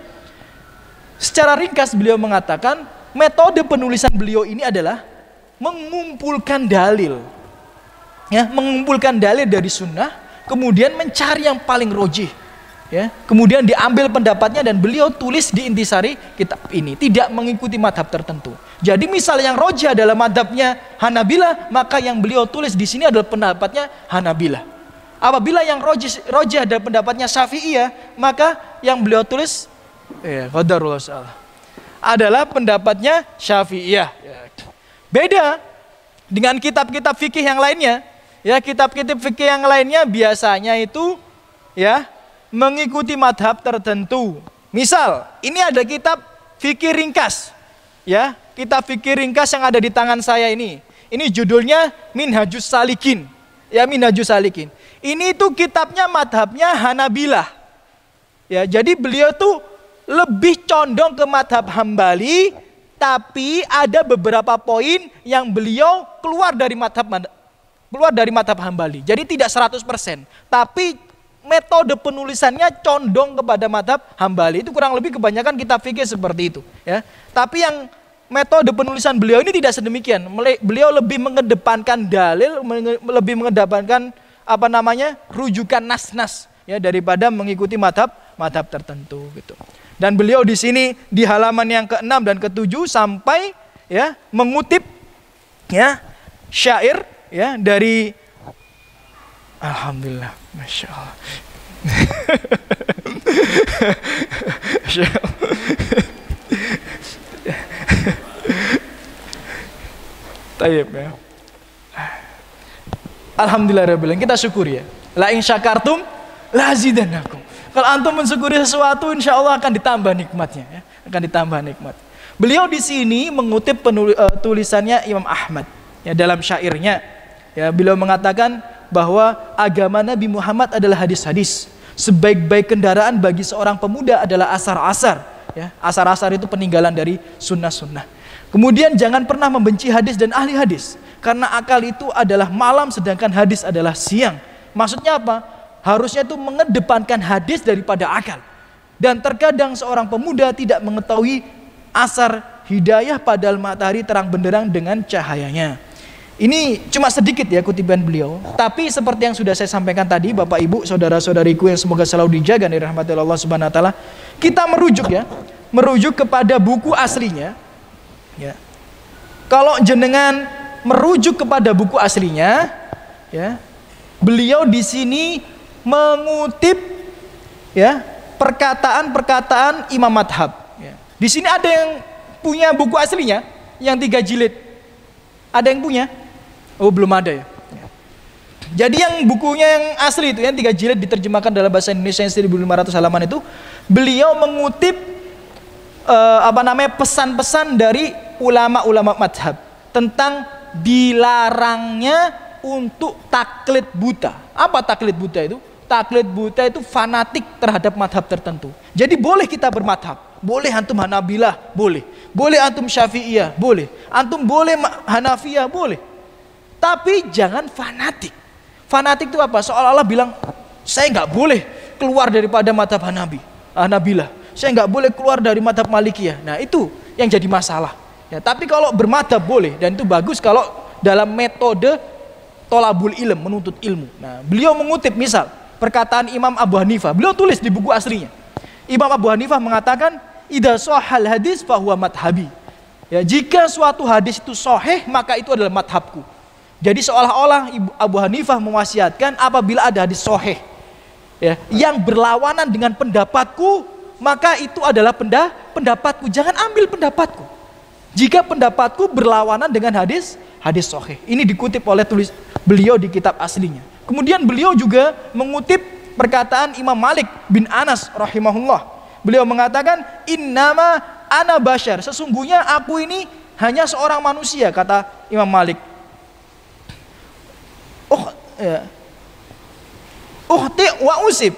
S2: Secara ringkas beliau mengatakan metode penulisan beliau ini adalah mengumpulkan dalil, ya, mengumpulkan dalil dari sunnah, kemudian mencari yang paling rojih. Ya, kemudian diambil pendapatnya dan beliau tulis di intisari kitab ini, tidak mengikuti madhab tertentu. Jadi misal yang rojih adalah madhabnya Hanabilah, maka yang beliau tulis di sini adalah pendapatnya Hanabilah. Apabila yang rojih adalah pendapatnya Syafi'iyah, maka yang beliau tulis qadarullah salah adalah pendapatnya Syafi'iyah. Beda dengan kitab-kitab fikih yang lainnya. Ya, kitab-kitab fikih yang lainnya biasanya itu, ya, mengikuti madhab tertentu. Misal, ini ada kitab fikih ringkas, ya, kitab fikih ringkas yang ada di tangan saya ini. Ini judulnya Minhajus Salikin, ya, Minhajus Salikin. Ini tuh kitabnya madhabnya Hanabilah. Ya, jadi beliau tuh lebih condong ke madhab Hambali, tapi ada beberapa poin yang beliau keluar dari madhab Hambali. Jadi tidak 100%, tapi metode penulisannya condong kepada madhab Hambali. Itu kurang lebih kebanyakan kitab fikih seperti itu, ya. Tapi yang metode penulisan beliau ini tidak sedemikian. Beliau lebih mengedepankan dalil, lebih mengedepankan rujukan nas-nas, ya, daripada mengikuti madhab tertentu gitu. Dan beliau di sini di halaman yang ke-6 dan ke-7 sampai, ya, mengutip, ya, syair, ya, dari alhamdulillah, masya Allah. Tayyib, ya. Alhamdulillah, kita syukuri, ya. La in syakartum la azidannakum. Kalau antum mensyukuri sesuatu, insya Allah akan ditambah nikmatnya, ya. Akan ditambah nikmat. Beliau di sini mengutip tulisannya Imam Ahmad, ya, dalam syairnya, ya, beliau mengatakan bahwa agama Nabi Muhammad adalah hadis-hadis. Sebaik-baik kendaraan bagi seorang pemuda adalah asar-asar, ya. Asar-asar itu peninggalan dari sunnah-sunnah. Kemudian jangan pernah membenci hadis dan ahli hadis, karena akal itu adalah malam sedangkan hadis adalah siang. Maksudnya apa? Harusnya itu mengedepankan hadis daripada akal. Dan terkadang seorang pemuda tidak mengetahui asar hidayah padahal matahari terang benderang dengan cahayanya. Ini cuma sedikit ya kutipan beliau. Tapi seperti yang sudah saya sampaikan tadi, Bapak Ibu, saudara-saudariku yang semoga selalu dijaga dari rahmat Allah Subhanahu wa taala, kita merujuk kepada buku aslinya. Ya. Kalau jenengan merujuk kepada buku aslinya, ya, beliau di sini mengutip ya perkataan-perkataan imam madhab. Ya. Di sini ada yang punya buku aslinya yang 3 jilid. Ada yang punya? Oh, belum ada ya. Jadi yang bukunya yang asli itu yang 3 jilid diterjemahkan dalam bahasa Indonesia yang 1500 halaman itu, beliau mengutip pesan-pesan dari ulama-ulama madhab tentang dilarangnya untuk taklid buta. Apa taklid buta itu? Taklid buta itu fanatik terhadap madhab tertentu. Jadi boleh kita bermadhab, boleh antum Hanabilah, boleh antum Syafi'iyah, boleh antum boleh Hanafiyah, boleh. Tapi jangan fanatik. Fanatik itu apa? Seolah-olah bilang, saya nggak boleh keluar daripada madhab Hanabilah, saya nggak boleh keluar dari madhab Malikiyah. Nah, itu yang jadi masalah. Ya, tapi kalau bermadhab boleh, dan itu bagus kalau dalam metode tolabul ilm, menuntut ilmu. Nah, beliau mengutip misal perkataan Imam Abu Hanifah. Beliau tulis di buku aslinya. Imam Abu Hanifah mengatakan, idza shahhal hadis fahuwa madhabi. Ya, jika suatu hadis itu sahih, maka itu adalah madhabku. Jadi seolah-olah Abu Hanifah mewasiatkan apabila ada hadis sahih ya, yang berlawanan dengan pendapatku, maka itu adalah pendapatku. Jangan ambil pendapatku jika pendapatku berlawanan dengan hadis sahih. Ini dikutip oleh tulis beliau di kitab aslinya. Kemudian beliau juga mengutip perkataan Imam Malik bin Anas rahimahullah. Beliau mengatakan, innama ana bashar, sesungguhnya aku ini hanya seorang manusia, kata Imam Malik. Wa usib,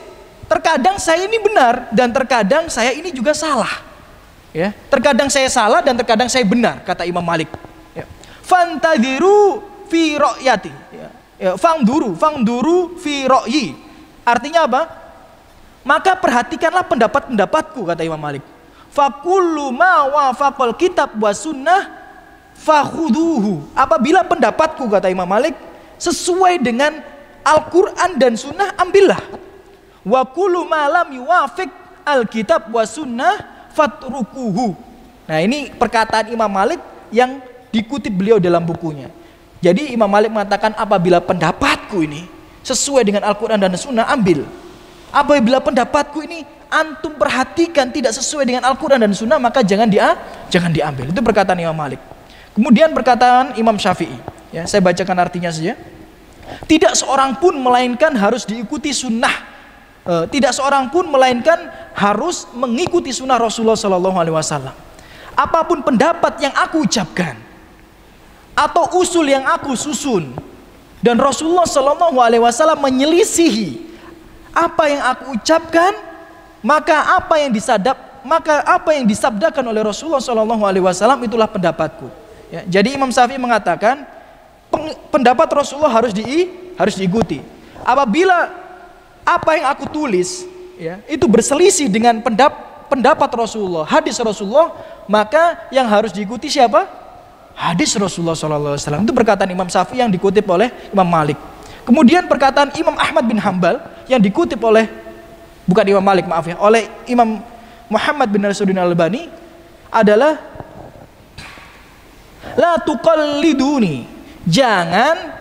S2: terkadang saya ini benar dan terkadang saya ini juga salah. Ya, terkadang saya salah dan terkadang saya benar, kata Imam Malik. Ya. Fantadiru fi ra'yati. Ya, fangduru fi ra'yi. Artinya apa? Maka perhatikanlah pendapat-pendapatku, kata Imam Malik. Fakullu ma wafaqal kitab wa sunnah fakhuduhu. Apabila pendapatku, kata Imam Malik, sesuai dengan Al-Quran dan Sunnah, ambillah. Wa kullu ma lam yuwafiq al-kitab wa sunnah fatrukuhu. Nah, ini perkataan Imam Malik yang dikutip beliau dalam bukunya. Jadi Imam Malik mengatakan, apabila pendapatku ini sesuai dengan Al-Quran dan Sunnah, ambil. Apabila pendapatku ini antum perhatikan tidak sesuai dengan Al-Quran dan Sunnah, maka jangan diambil. Itu perkataan Imam Malik. Kemudian perkataan Imam Syafi'i. Ya, saya bacakan artinya saja. Tidak seorang pun melainkan harus diikuti sunnah. Tidak seorang pun melainkan harus mengikuti sunnah Rasulullah SAW. Apapun pendapat yang aku ucapkan atau usul yang aku susun, dan Rasulullah SAW menyelisihi apa yang aku ucapkan, maka apa yang disabdakan oleh Rasulullah SAW itulah pendapatku. Ya, jadi Imam Syafi'i mengatakan, pendapat Rasulullah harus diikuti. Apabila apa yang aku tulis ya, itu berselisih dengan pendapat Rasulullah, hadis Rasulullah, maka yang harus diikuti siapa? Hadis Rasulullah SAW. Itu perkataan Imam Syafi'i yang dikutip oleh Imam Malik. Kemudian perkataan Imam Ahmad bin Hambal yang dikutip oleh, bukan Imam Malik, maaf ya, oleh Imam Muhammad bin Nasruddin Al-Albani adalah, la tuqalliduni, jangan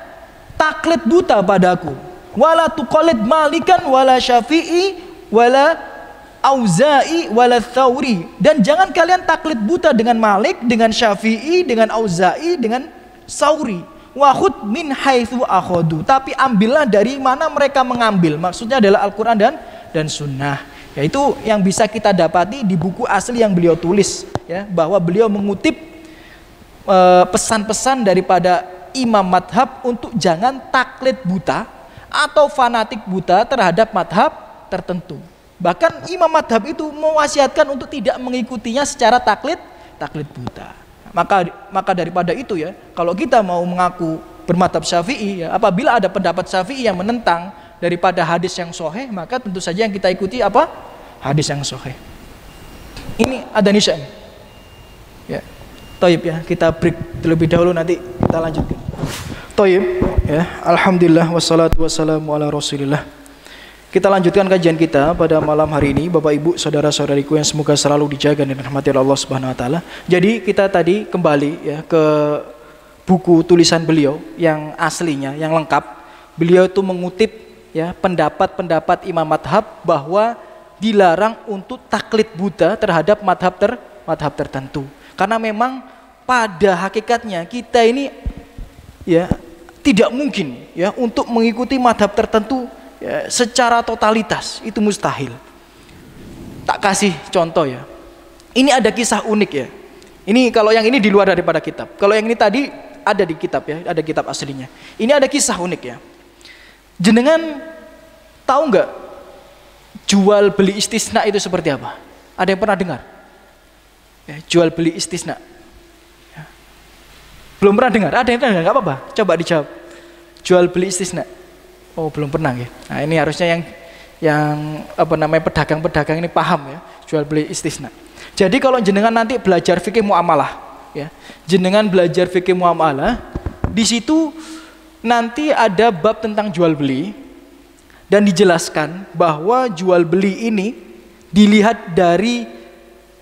S2: taklid buta padaku. Wala tuqallid Malikan wala Syafi'i wala Auza'i wala Tsauri, dan jangan kalian taklid buta dengan Malik, dengan Syafi'i, dengan Auza'i, dengan Tsauri. Wa khud min haitsu akhadu, tapi ambillah dari mana mereka mengambil. Maksudnya adalah Al-Qur'an dan Sunnah. Yaitu yang bisa kita dapati di buku asli yang beliau tulis ya, bahwa beliau mengutip pesan-pesan daripada imam madhab untuk jangan taklid buta atau fanatik buta terhadap madhab tertentu. Bahkan imam madhab itu mewasiatkan untuk tidak mengikutinya secara taklid buta. Maka daripada itu ya, kalau kita mau mengaku bermadhab Syafi'i ya, apabila ada pendapat Syafi'i yang menentang daripada hadis yang sahih, maka tentu saja yang kita ikuti apa? Hadis yang sahih. Ini ada nisyan. Ya. Toyib ya, kita break terlebih dahulu, nanti kita lanjutkan. Toyib ya, alhamdulillah wassalatu wassalamu ala rasulillah. Kita lanjutkan kajian kita pada malam hari ini, Bapak Ibu, saudara-saudariku yang semoga selalu dijaga dan dirahmati Allah Subhanahu wa taala. Jadi kita tadi kembali ya ke buku tulisan beliau yang aslinya, yang lengkap. Beliau itu mengutip ya pendapat-pendapat imam madhab bahwa dilarang untuk taklid Buddha terhadap madhab tertentu. Karena memang pada hakikatnya kita ini ya tidak mungkin ya untuk mengikuti madhab tertentu ya, secara totalitas, itu mustahil. Tak kasih contoh ya. Ini ada kisah unik ya. Ini kalau yang ini di luar daripada kitab. Kalau yang ini tadi ada di kitab ya, ada kitab aslinya. Ini ada kisah unik ya. Jenengan tahu nggak jual beli istisna itu seperti apa? Ada yang pernah dengar? Ya, jual beli istisna. Ya. Belum pernah dengar? Ada yang pernah dengar? Gak apa-apa, coba dijawab. Jual beli istisna. Oh, belum pernah ya. Nah, ini harusnya yang apa namanya pedagang-pedagang ini paham ya, jual beli istisna. Jadi kalau jenengan nanti belajar fikih muamalah ya. Jenengan belajar fikih muamalah, di situ nanti ada bab tentang jual beli dan dijelaskan bahwa jual beli ini dilihat dari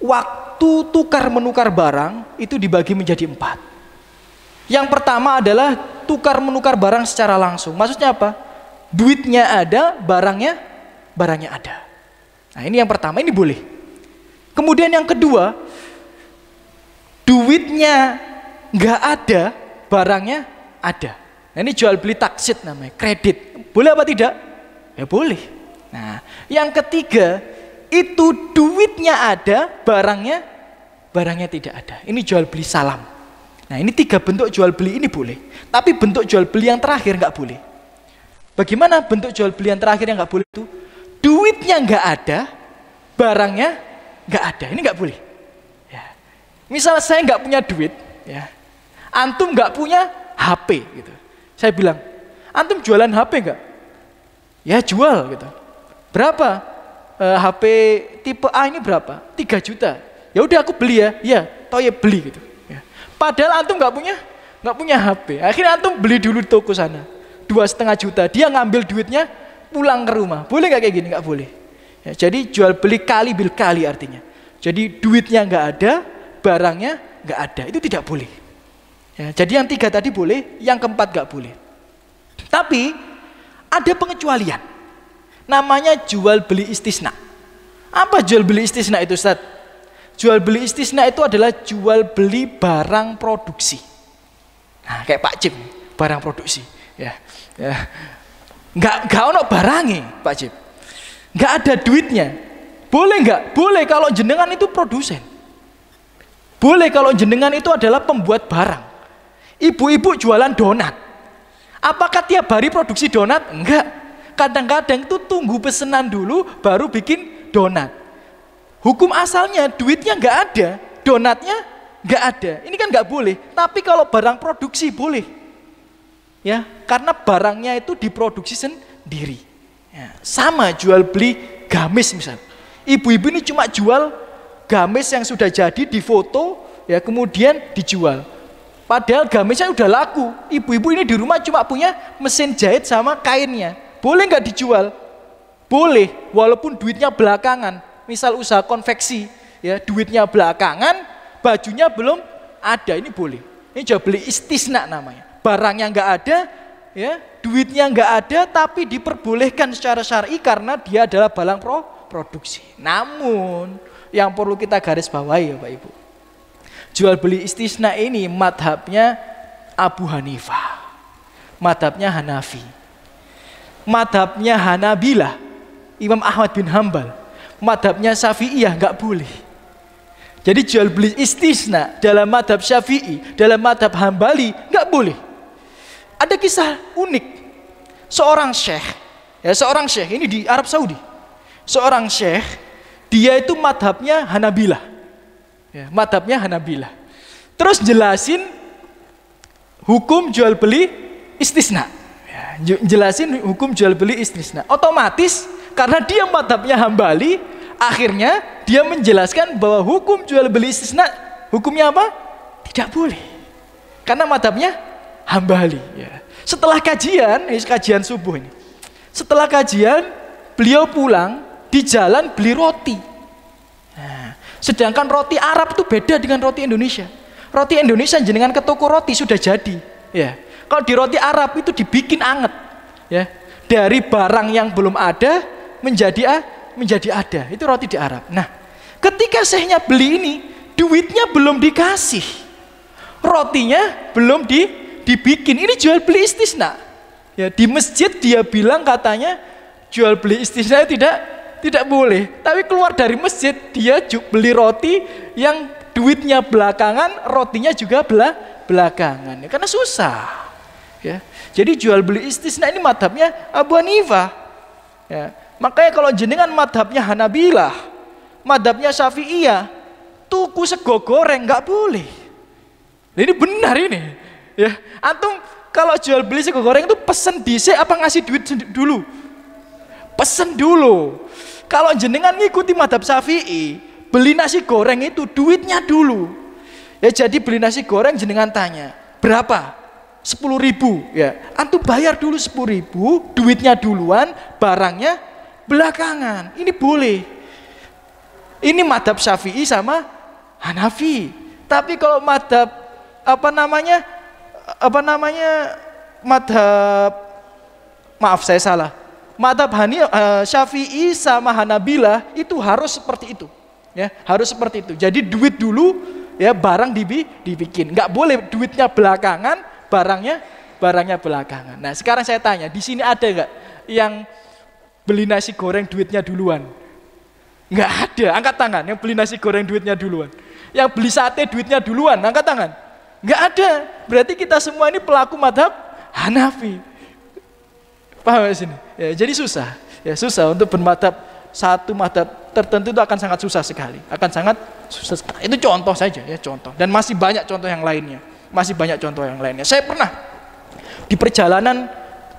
S2: waktu tukar menukar barang itu dibagi menjadi 4. Yang pertama adalah tukar menukar barang secara langsung. Maksudnya apa? Duitnya ada, barangnya ada. Nah, ini yang pertama, ini boleh. Kemudian yang kedua, duitnya nggak ada, barangnya ada. Nah, ini jual beli taksid namanya, kredit. Boleh apa tidak? Ya boleh. Nah, yang ketiga, itu duitnya ada, barangnya tidak ada. Ini jual beli salam. Nah, ini 3 bentuk jual beli ini boleh. Tapi bentuk jual beli yang terakhir nggak boleh. Bagaimana bentuk jual beli yang terakhir yang nggak boleh itu? Duitnya nggak ada, barangnya nggak ada. Ini nggak boleh. Ya. Misal saya nggak punya duit, ya. Antum nggak punya HP, gitu. Saya bilang, antum jualan HP nggak? Ya jual, gitu. Berapa? HP tipe A ini berapa? 3 juta. Ya udah aku beli ya. Ya, toh ya beli gitu. Ya. Padahal antum nggak punya HP. Akhirnya antum beli dulu di toko sana. 2,5 juta. Dia ngambil duitnya pulang ke rumah. Boleh nggak kayak gini? Nggak boleh. Ya, jadi jual beli kali bil kali artinya. Jadi duitnya nggak ada, barangnya nggak ada. Itu tidak boleh. Ya, jadi yang 3 tadi boleh, yang keempat nggak boleh. Tapi ada pengecualian. Namanya jual beli istisna. Apa jual beli istisna itu, Ustaz? Jual beli istisna itu adalah jual beli barang produksi. Nah, kayak Pak Cip, barang produksi. Ya. Nggak ono barangnya, Pak Cip. Nggak ada duitnya. Boleh nggak? Boleh kalau jenengan itu produsen. Boleh kalau jenengan itu adalah pembuat barang. Ibu-ibu jualan donat. Apakah tiap hari produksi donat? Enggak. Kadang-kadang itu tunggu pesanan dulu baru bikin donat. Hukum asalnya duitnya nggak ada, donatnya nggak ada. Ini kan nggak boleh. Tapi kalau barang produksi boleh, ya, karena barangnya itu diproduksi sendiri. Ya, sama jual beli gamis misal. Ibu-ibu ini cuma jual gamis yang sudah jadi, difoto, ya kemudian dijual. Padahal gamisnya udah laku. Ibu-ibu ini di rumah cuma punya mesin jahit sama kainnya. Boleh nggak dijual? Boleh, walaupun duitnya belakangan. Misal usaha konveksi, ya duitnya belakangan, bajunya belum ada, ini boleh. Ini jual beli istisna namanya. Barangnya nggak ada, ya duitnya nggak ada, tapi diperbolehkan secara syar'i karena dia adalah barang produksi. Namun yang perlu kita garis bawahi ya Pak Ibu, jual beli istisna ini madhabnya Abu Hanifah, madhabnya Hanafi, madhabnya Hanabilah, Imam Ahmad bin Hambal, madhabnya Syafi'iyah nggak boleh. Jadi jual beli istisna dalam madhab Syafi'i, dalam madhab Hambali nggak boleh. Ada kisah unik, seorang syekh ini di Arab Saudi, seorang syekh, dia itu madhabnya Hanabilah, ya, madhabnya Hanabilah. Terus jelasin hukum jual beli istisna. Jelasin hukum jual beli istisna. Otomatis karena dia madhabnya Hambali, akhirnya dia menjelaskan bahwa hukum jual beli istisna hukumnya apa?
S1: Tidak boleh. Karena madhabnya Hambali. Ya. Setelah kajian, ini kajian subuh ini. Setelah kajian, beliau pulang, di jalan beli roti. Nah, sedangkan roti Arab itu beda dengan roti Indonesia. Roti Indonesia jenengan ke toko roti sudah jadi. Ya. Kalau di roti Arab itu dibikin anget. Ya. Dari barang yang belum ada menjadi ada. Itu roti di Arab. Nah, ketika syekhnya beli ini, duitnya belum dikasih. Rotinya belum dibikin. Ini jual beli istisna. Ya, di masjid dia bilang katanya jual beli istisna tidak boleh. Tapi keluar dari masjid dia beli roti yang duitnya belakangan, rotinya juga belakangan. Ya, karena susah. Ya. Jadi jual beli istisna ini madhabnya Abu Hanifah. Ya. Makanya kalau jenengan madhabnya Hanabilah, madhabnya Syafi'iyah, tuku sego goreng nggak boleh. Ini benar ini. Ya, antum kalau jual beli sego goreng itu pesen dhisik apa ngasih duit dulu? Pesen dulu. Kalau jenengan ngikuti madhab Syafi'i, beli nasi goreng itu duitnya dulu. Ya, jadi beli nasi goreng jenengan tanya, berapa? 10.000. Ya, antum bayar dulu 10.000, duitnya duluan, barangnya belakangan. Ini boleh. Ini madhab Syafi'i sama Hanafi. Tapi kalau madhab madhab, maaf saya salah, madhab Syafi'i sama Hanabilah itu harus seperti itu. Ya, harus seperti itu. Jadi duit dulu, ya, barang dibikin. Nggak boleh duitnya belakangan, barangnya belakangan. Nah, sekarang saya tanya, di sini ada nggak yang beli nasi goreng duitnya duluan? Nggak ada. Angkat tangan yang beli nasi goreng duitnya duluan. Yang beli sate duitnya duluan, angkat tangan. Nggak ada. Berarti kita semua ini pelaku madhab Hanafi. Paham ya sini? Ya, jadi susah. Ya, susah untuk bermadhab satu madhab tertentu itu akan sangat susah sekali. Akan sangat susah sekali. Itu contoh saja ya, contoh. Dan masih banyak contoh yang lainnya. Saya pernah di perjalanan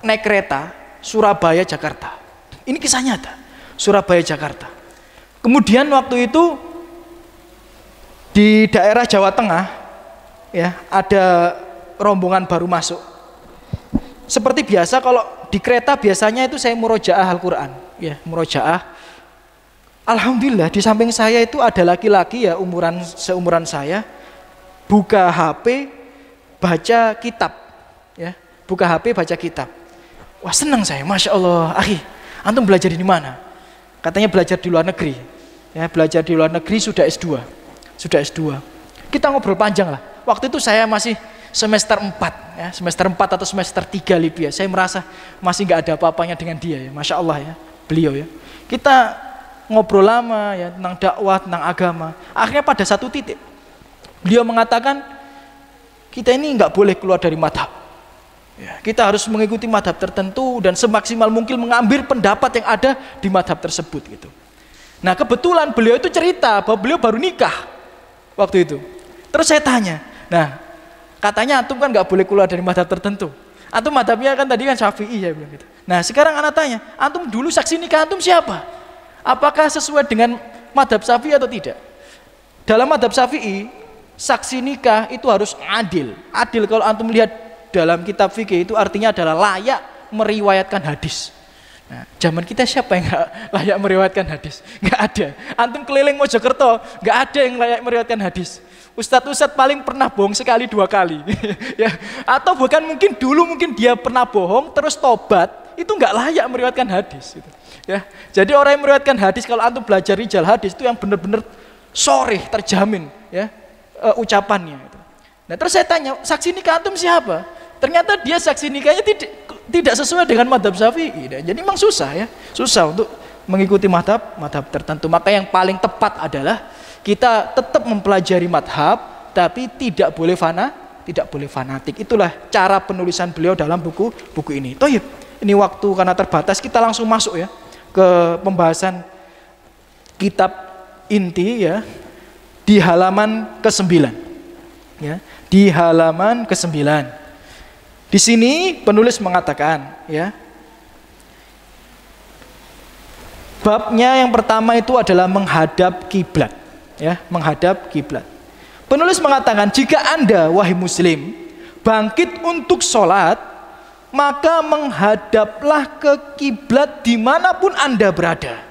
S1: naik kereta Surabaya Jakarta. Ini kisah nyata. Surabaya Jakarta. Kemudian waktu itu di daerah Jawa Tengah, ya, ada rombongan baru masuk. Seperti biasa kalau di kereta biasanya itu saya murojaah Al-Quran, ya, murojaah. Alhamdulillah di samping saya itu ada laki-laki ya seumuran saya, buka HP baca kitab, ya, buka HP baca kitab. Wah, senang saya, masya Allah. Akhi, antum belajar di mana? Katanya belajar di luar negeri. Ya, belajar di luar negeri sudah S2. Kita ngobrol panjang lah. Waktu itu saya masih semester 4, ya, semester 4 atau semester 3 Libya. Saya merasa masih nggak ada apa-apanya dengan dia, ya. Masya Allah ya, beliau ya. Kita ngobrol lama ya tentang dakwah, tentang agama. Akhirnya pada satu titik beliau mengatakan kita ini nggak boleh keluar dari madhab. Ya, kita harus mengikuti madhab tertentu dan semaksimal mungkin mengambil pendapat yang ada di madhab tersebut gitu. Nah, kebetulan beliau itu cerita bahwa beliau baru nikah waktu itu. Terus saya tanya, nah katanya antum kan nggak boleh keluar dari madhab tertentu. Antum madhabnya kan tadi kan Syafi'i, ya bilang gitu. Nah, sekarang anak tanya, antum dulu saksi nikah antum siapa? Apakah sesuai dengan madhab Syafi'i atau tidak? Dalam madhab Syafi'i, saksi nikah itu harus adil. Adil kalau antum lihat dalam kitab fikih itu artinya adalah layak meriwayatkan hadis. Nah, zaman kita siapa yang gak layak meriwayatkan hadis? Gak ada. Antum keliling Mojokerto, gak ada yang layak meriwayatkan hadis. Ustadz paling pernah bohong sekali 2 kali. Ya. Atau bukan mungkin dulu mungkin dia pernah bohong terus tobat, itu gak layak meriwayatkan hadis. Gitu. Ya. Jadi orang yang meriwayatkan hadis, kalau antum belajar rijal hadis itu yang benar-benar sorih, terjamin ya, ucapannya. Gitu. Nah, terus saya tanya, saksi nikah antum siapa? Ternyata dia saksi nikahnya tidak sesuai dengan madhab Syafi'i. Jadi memang susah ya, susah untuk mengikuti madhab tertentu. Maka yang paling tepat adalah kita tetap mempelajari madhab, tapi tidak boleh fanatik. Itulah cara penulisan beliau dalam buku ini. Toyib, ini waktu karena terbatas, kita langsung masuk ya ke pembahasan kitab inti ya di halaman ke-9. Ya, di halaman ke-9. Di sini penulis mengatakan ya, babnya yang pertama itu adalah menghadap kiblat, ya, menghadap kiblat. Penulis mengatakan, jika Anda, wahai muslim, bangkit untuk sholat, maka menghadaplah ke kiblat dimanapun Anda berada.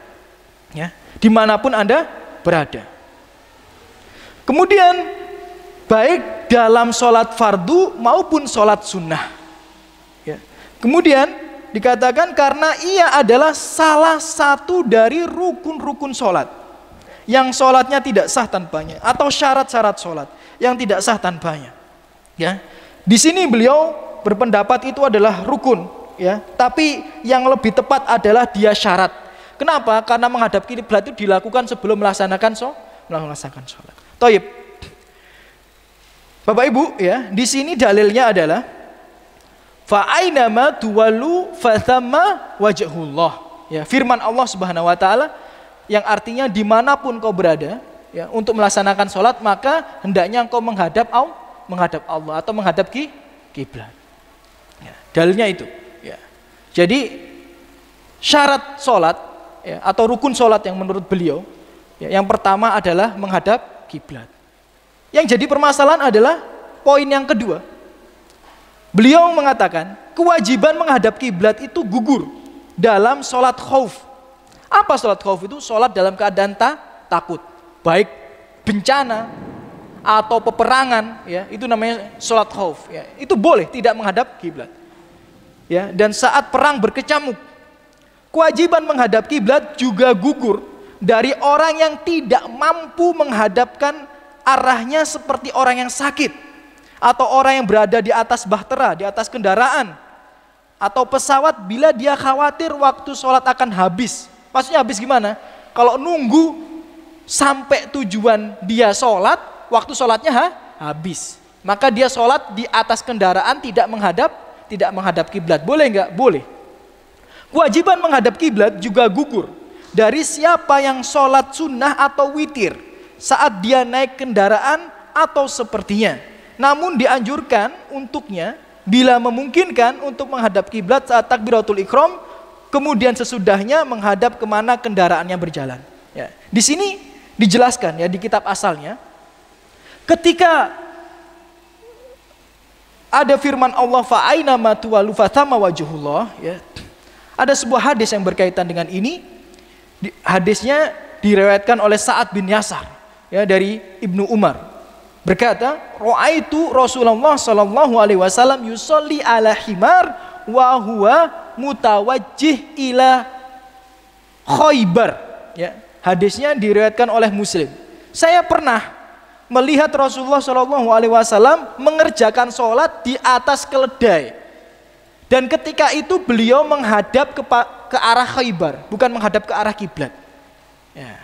S1: Ya, dimanapun Anda berada. Kemudian, baik dalam sholat fardu maupun sholat sunnah. Ya. Kemudian, dikatakan karena ia adalah salah satu dari rukun-rukun sholat yang sholatnya tidak sah tanpanya, atau syarat-syarat sholat yang tidak sah tanpanya. Ya, di sini beliau berpendapat itu adalah rukun, ya. Tapi yang lebih tepat adalah dia syarat. Kenapa? Karena menghadap kiblat itu dilakukan sebelum melaksanakan sholat. Toib. Bapak Ibu, ya, di sini dalilnya adalah fa ainama tuwallu fathamma wajhullah. Ya, firman Allah Subhanahu wa taala yang artinya dimanapun kau berada, ya, untuk melaksanakan sholat maka hendaknya engkau menghadap Allah atau menghadap kiblat. Ya, dalilnya itu. Ya. Jadi syarat sholat, ya, atau rukun sholat yang menurut beliau, ya, yang pertama adalah menghadap kiblat. Yang jadi permasalahan adalah poin yang kedua. Beliau mengatakan kewajiban menghadap kiblat itu gugur dalam sholat khauf. Apa sholat khauf itu? Sholat dalam keadaan takut, baik bencana atau peperangan, ya, itu namanya sholat khauf. Ya, itu boleh tidak menghadap kiblat. Ya, dan saat perang berkecamuk, kewajiban menghadap kiblat juga gugur dari orang yang tidak mampu menghadapkan arahnya seperti orang yang sakit, atau orang yang berada di atas bahtera, di atas kendaraan atau pesawat bila dia khawatir waktu sholat akan habis. Maksudnya habis gimana? Kalau nunggu sampai tujuan dia sholat, waktu sholatnya habis, maka dia sholat di atas kendaraan tidak menghadap kiblat. Boleh nggak? Boleh. Kewajiban menghadap kiblat juga gugur dari siapa yang sholat sunnah atau witir saat dia naik kendaraan atau sepertinya. Namun dianjurkan untuknya bila memungkinkan untuk menghadap kiblat saat takbiratul ihram, kemudian sesudahnya menghadap kemana kendaraannya berjalan. Ya. Di sini dijelaskan, ya, di kitab asalnya, ketika ada firman Allah fa aina ma tuwallu fathamma wajhullah, ya, ada sebuah hadis yang berkaitan dengan ini. Hadisnya diriwayatkan oleh Sa'ad bin Yasar, ya, dari Ibnu Umar, berkata, ra'aitu Rasulullah sallallahu alaihi wasallam yusolli ala himar wa huwa mutawajjih ila Khaybar. Ya, hadisnya diriwayatkan oleh Muslim. Saya pernah melihat Rasulullah sallallahu alaihi wasallam mengerjakan sholat di atas keledai. Dan ketika itu beliau menghadap ke arah Khaybar, bukan menghadap ke arah kiblat. Ya.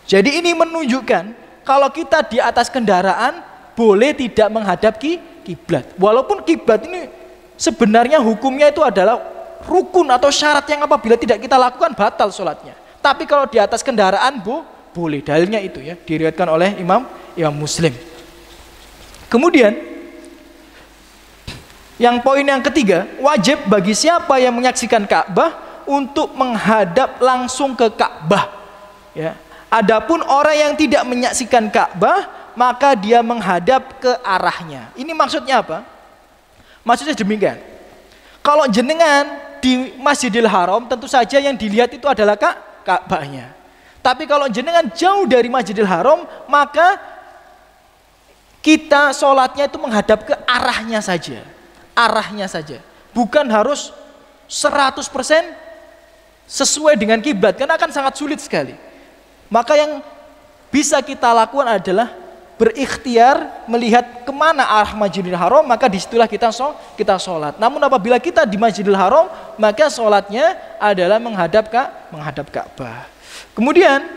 S1: Jadi ini menunjukkan kalau kita di atas kendaraan boleh tidak menghadap kiblat. Walaupun kiblat ini sebenarnya hukumnya itu adalah rukun atau syarat yang apabila tidak kita lakukan batal sholatnya. Tapi kalau di atas kendaraan boleh. Dalilnya itu, ya, diriwayatkan oleh Imam Muslim. Kemudian yang poin yang ketiga, wajib bagi siapa yang menyaksikan Ka'bah untuk menghadap langsung ke Ka'bah. Ya. Adapun orang yang tidak menyaksikan Ka'bah, maka dia menghadap ke arahnya. Ini maksudnya apa? Maksudnya demikian. Kalau jenengan di Masjidil Haram, tentu saja yang dilihat itu adalah Ka'bahnya. Tapi kalau jenengan jauh dari Masjidil Haram, maka kita sholatnya itu menghadap ke arahnya saja. Arahnya saja. Bukan harus 100% sesuai dengan kiblat, karena akan sangat sulit sekali. Maka yang bisa kita lakukan adalah berikhtiar melihat kemana arah Masjidil Haram, maka disitulah kita sholat. Namun apabila kita di Masjidil Haram, maka sholatnya adalah menghadap Ka'bah. Kemudian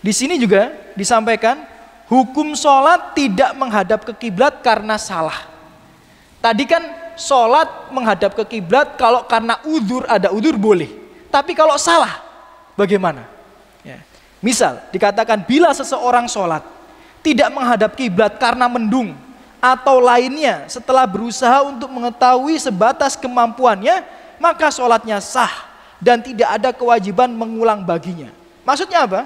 S1: di sini juga disampaikan hukum sholat tidak menghadap ke kiblat karena salah. Tadi kan sholat menghadap ke kiblat kalau karena ada udzur boleh. Tapi kalau salah bagaimana? Ya. Misal dikatakan bila seseorang sholat tidak menghadap kiblat karena mendung atau lainnya setelah berusaha untuk mengetahui sebatas kemampuannya, maka sholatnya sah dan tidak ada kewajiban mengulang baginya. Maksudnya apa?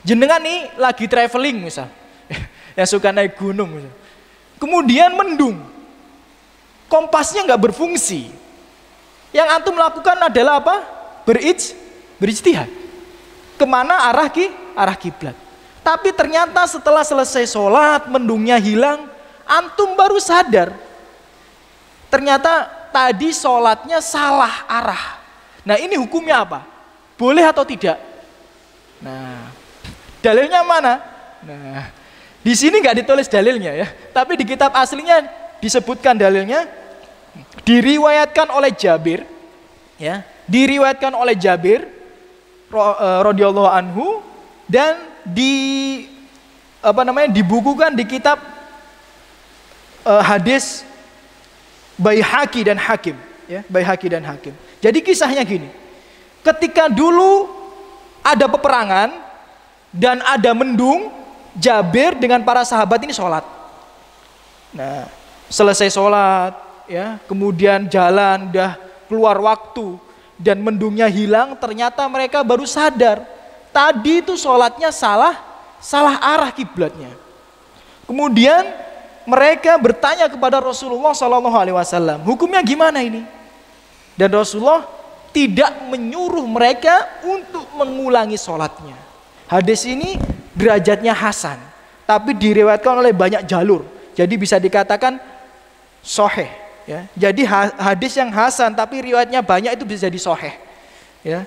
S1: Jenengan nih lagi traveling misal, yang suka naik gunung. Kemudian mendung, kompasnya nggak berfungsi. Yang antum lakukan adalah apa? Berijtihad. Kemana arah kiblat. Tapi ternyata setelah selesai sholat, mendungnya hilang, antum baru sadar. Ternyata tadi sholatnya salah arah. Nah, ini hukumnya apa? Boleh atau tidak? Nah, dalilnya mana? Nah, di sini nggak ditulis dalilnya ya, tapi di kitab aslinya disebutkan dalilnya. Diriwayatkan oleh Jabir, ya, diriwayatkan oleh Jabir radhiyallahu anhu dan dibukukan di kitab hadis Baihaqi dan Hakim, ya, Baihaqi dan Hakim. Jadi kisahnya gini, ketika dulu ada peperangan dan ada mendung, Jabir dengan para sahabat ini sholat. Nah, selesai sholat, ya, kemudian jalan, udah keluar waktu dan mendungnya hilang, ternyata mereka baru sadar tadi itu sholatnya salah arah kiblatnya. Kemudian mereka bertanya kepada Rasulullah SAW, hukumnya gimana ini? Dan Rasulullah tidak menyuruh mereka untuk mengulangi sholatnya. Hadis ini derajatnya hasan, tapi diriwayatkan oleh banyak jalur, jadi bisa dikatakan sahih. Ya, jadi hadis yang hasan tapi riwayatnya banyak itu bisa jadi sahih. Ya.